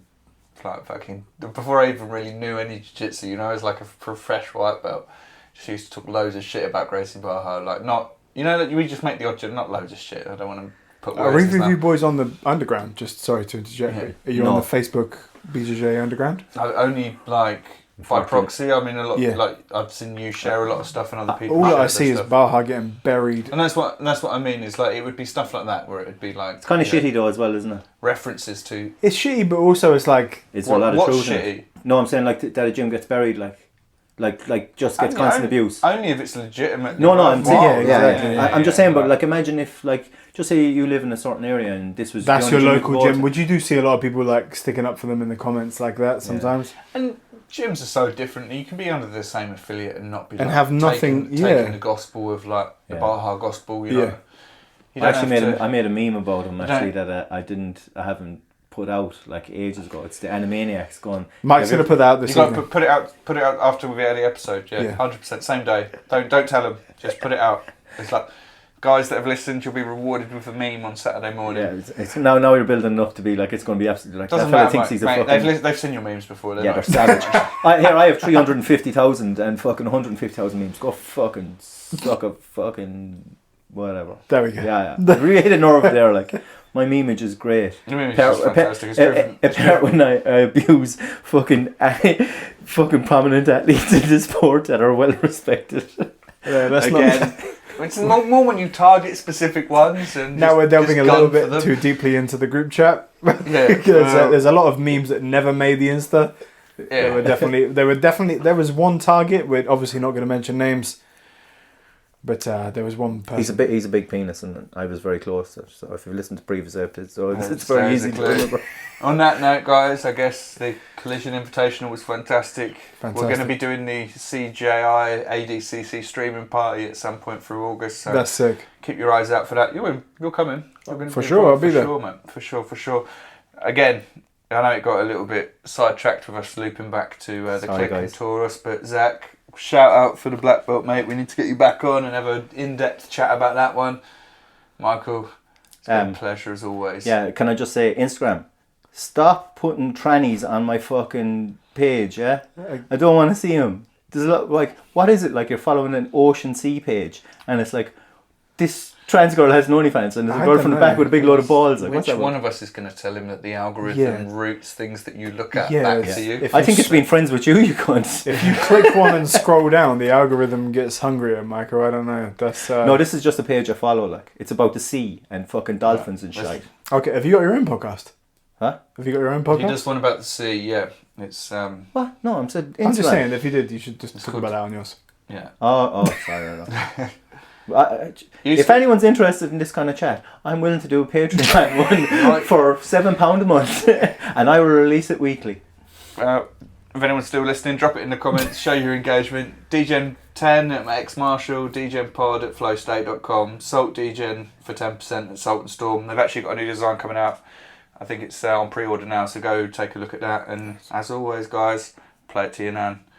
like fucking before I even really knew any jiu-jitsu. You know, as like a fresh white belt, she used to talk loads of shit about Gracie Baja. Like that we just make the odd joke, not loads of shit. I don't want to put. Are either of you boys on the underground? Just sorry to interject. Yeah. Are you on the Facebook BJJ underground? Only like by proxy. I mean, a lot. Yeah. Like I've seen you share a lot of stuff, and other people. All I see is Baja getting buried. And that's what I mean. Is like it would be stuff like that where it would be like. It's kind of shitty though, as well, isn't it? References to. It's shitty, but also it's like. It's a lot of truth. Shitty? No, I'm saying like that a gym gets buried, like just gets constant abuse. Only if it's legitimate. No, I'm saying exactly. I'm just saying, but like imagine if just say you live in a certain area and this was that's your local gym. Would you see a lot of people like sticking up for them in the comments like that sometimes? Yeah. And gyms are so different. You can be under the same affiliate and not be and have nothing taking the gospel of like the Baja gospel. You know. I made a meme about him actually that I haven't put out like ages ago. It's the Animaniacs going. Mike's gonna put that out this evening. You got to put it out after we had the episode. Yeah, 100%. Same day. Don't tell them. Just put it out. It's like guys that have listened, you'll be rewarded with a meme on Saturday morning. Yeah, it's now you're building up to be like it's going to be absolutely like doesn't that fella matter, thinks he's a fucking. They've seen your memes before. They're savage. I have 350,000 and fucking 150,000 memes. Go fucking suck a fucking whatever. There we go. Yeah. Really hit a nerve there. Like my memeage is great. Your memeage is fantastic. Apart when I abuse fucking prominent athletes in the sport that are well respected. Yeah, that's again. not. It's more when you target specific ones. And now we're delving a little bit too deeply into the group chat. Yeah, there's a lot of memes that never made the Insta. Yeah. There was one target. We're obviously not going to mention names, but there was one person. He's a big penis, and I was very close. So if you've listened to previous episodes, it's very easy to remember. On that note, guys, I guess the Collision Invitational was fantastic. We're going to be doing the CJI ADCC streaming party at some point through August. So that's sick. Keep your eyes out for that. You'll come in. For sure, I'll be there. For sure, mate. For sure. Again, I know it got a little bit sidetracked with us looping back to the Click and Taurus, but Zach, shout out for the black belt, mate. We need to get you back on and have an in-depth chat about that one. Michael, it's been a pleasure as always. Yeah, can I just say, Instagram, stop putting trannies on my fucking page, yeah? I don't want to see them. There's a lot, like, what is it? Like, you're following an Ocean Sea page, and it's like, this trans girl has an OnlyFans, and there's a girl from the back with a big load of balls. Like, which one of us is going to tell him that the algorithm routes things that you look at back to you? I think it's been friends with you cunts. If you click one and scroll down, the algorithm gets hungrier, Michael. I don't know. That's no, this is just a page I follow. Like, it's about the sea and fucking dolphins and shit. Okay, have you got your own podcast? Huh? Have you got your own podcast? He does one about the sea, yeah. It's What? No, I'm saying I'm just saying, if you did, you should just talk about that on yours. Yeah. Oh, sorry. If anyone's interested in this kind of chat, I'm willing to do a Patreon one for £7 a month, and I will release it weekly. If anyone's still listening, drop it in the comments, show your engagement. Degen 10 at X Marshall, Degen Pod at flowstate.com, Salt Degen for 10% at Salt and Storm. They've actually got a new design coming out. I think it's on pre-order now, so go take a look at that. And as always, guys, play it to your nan.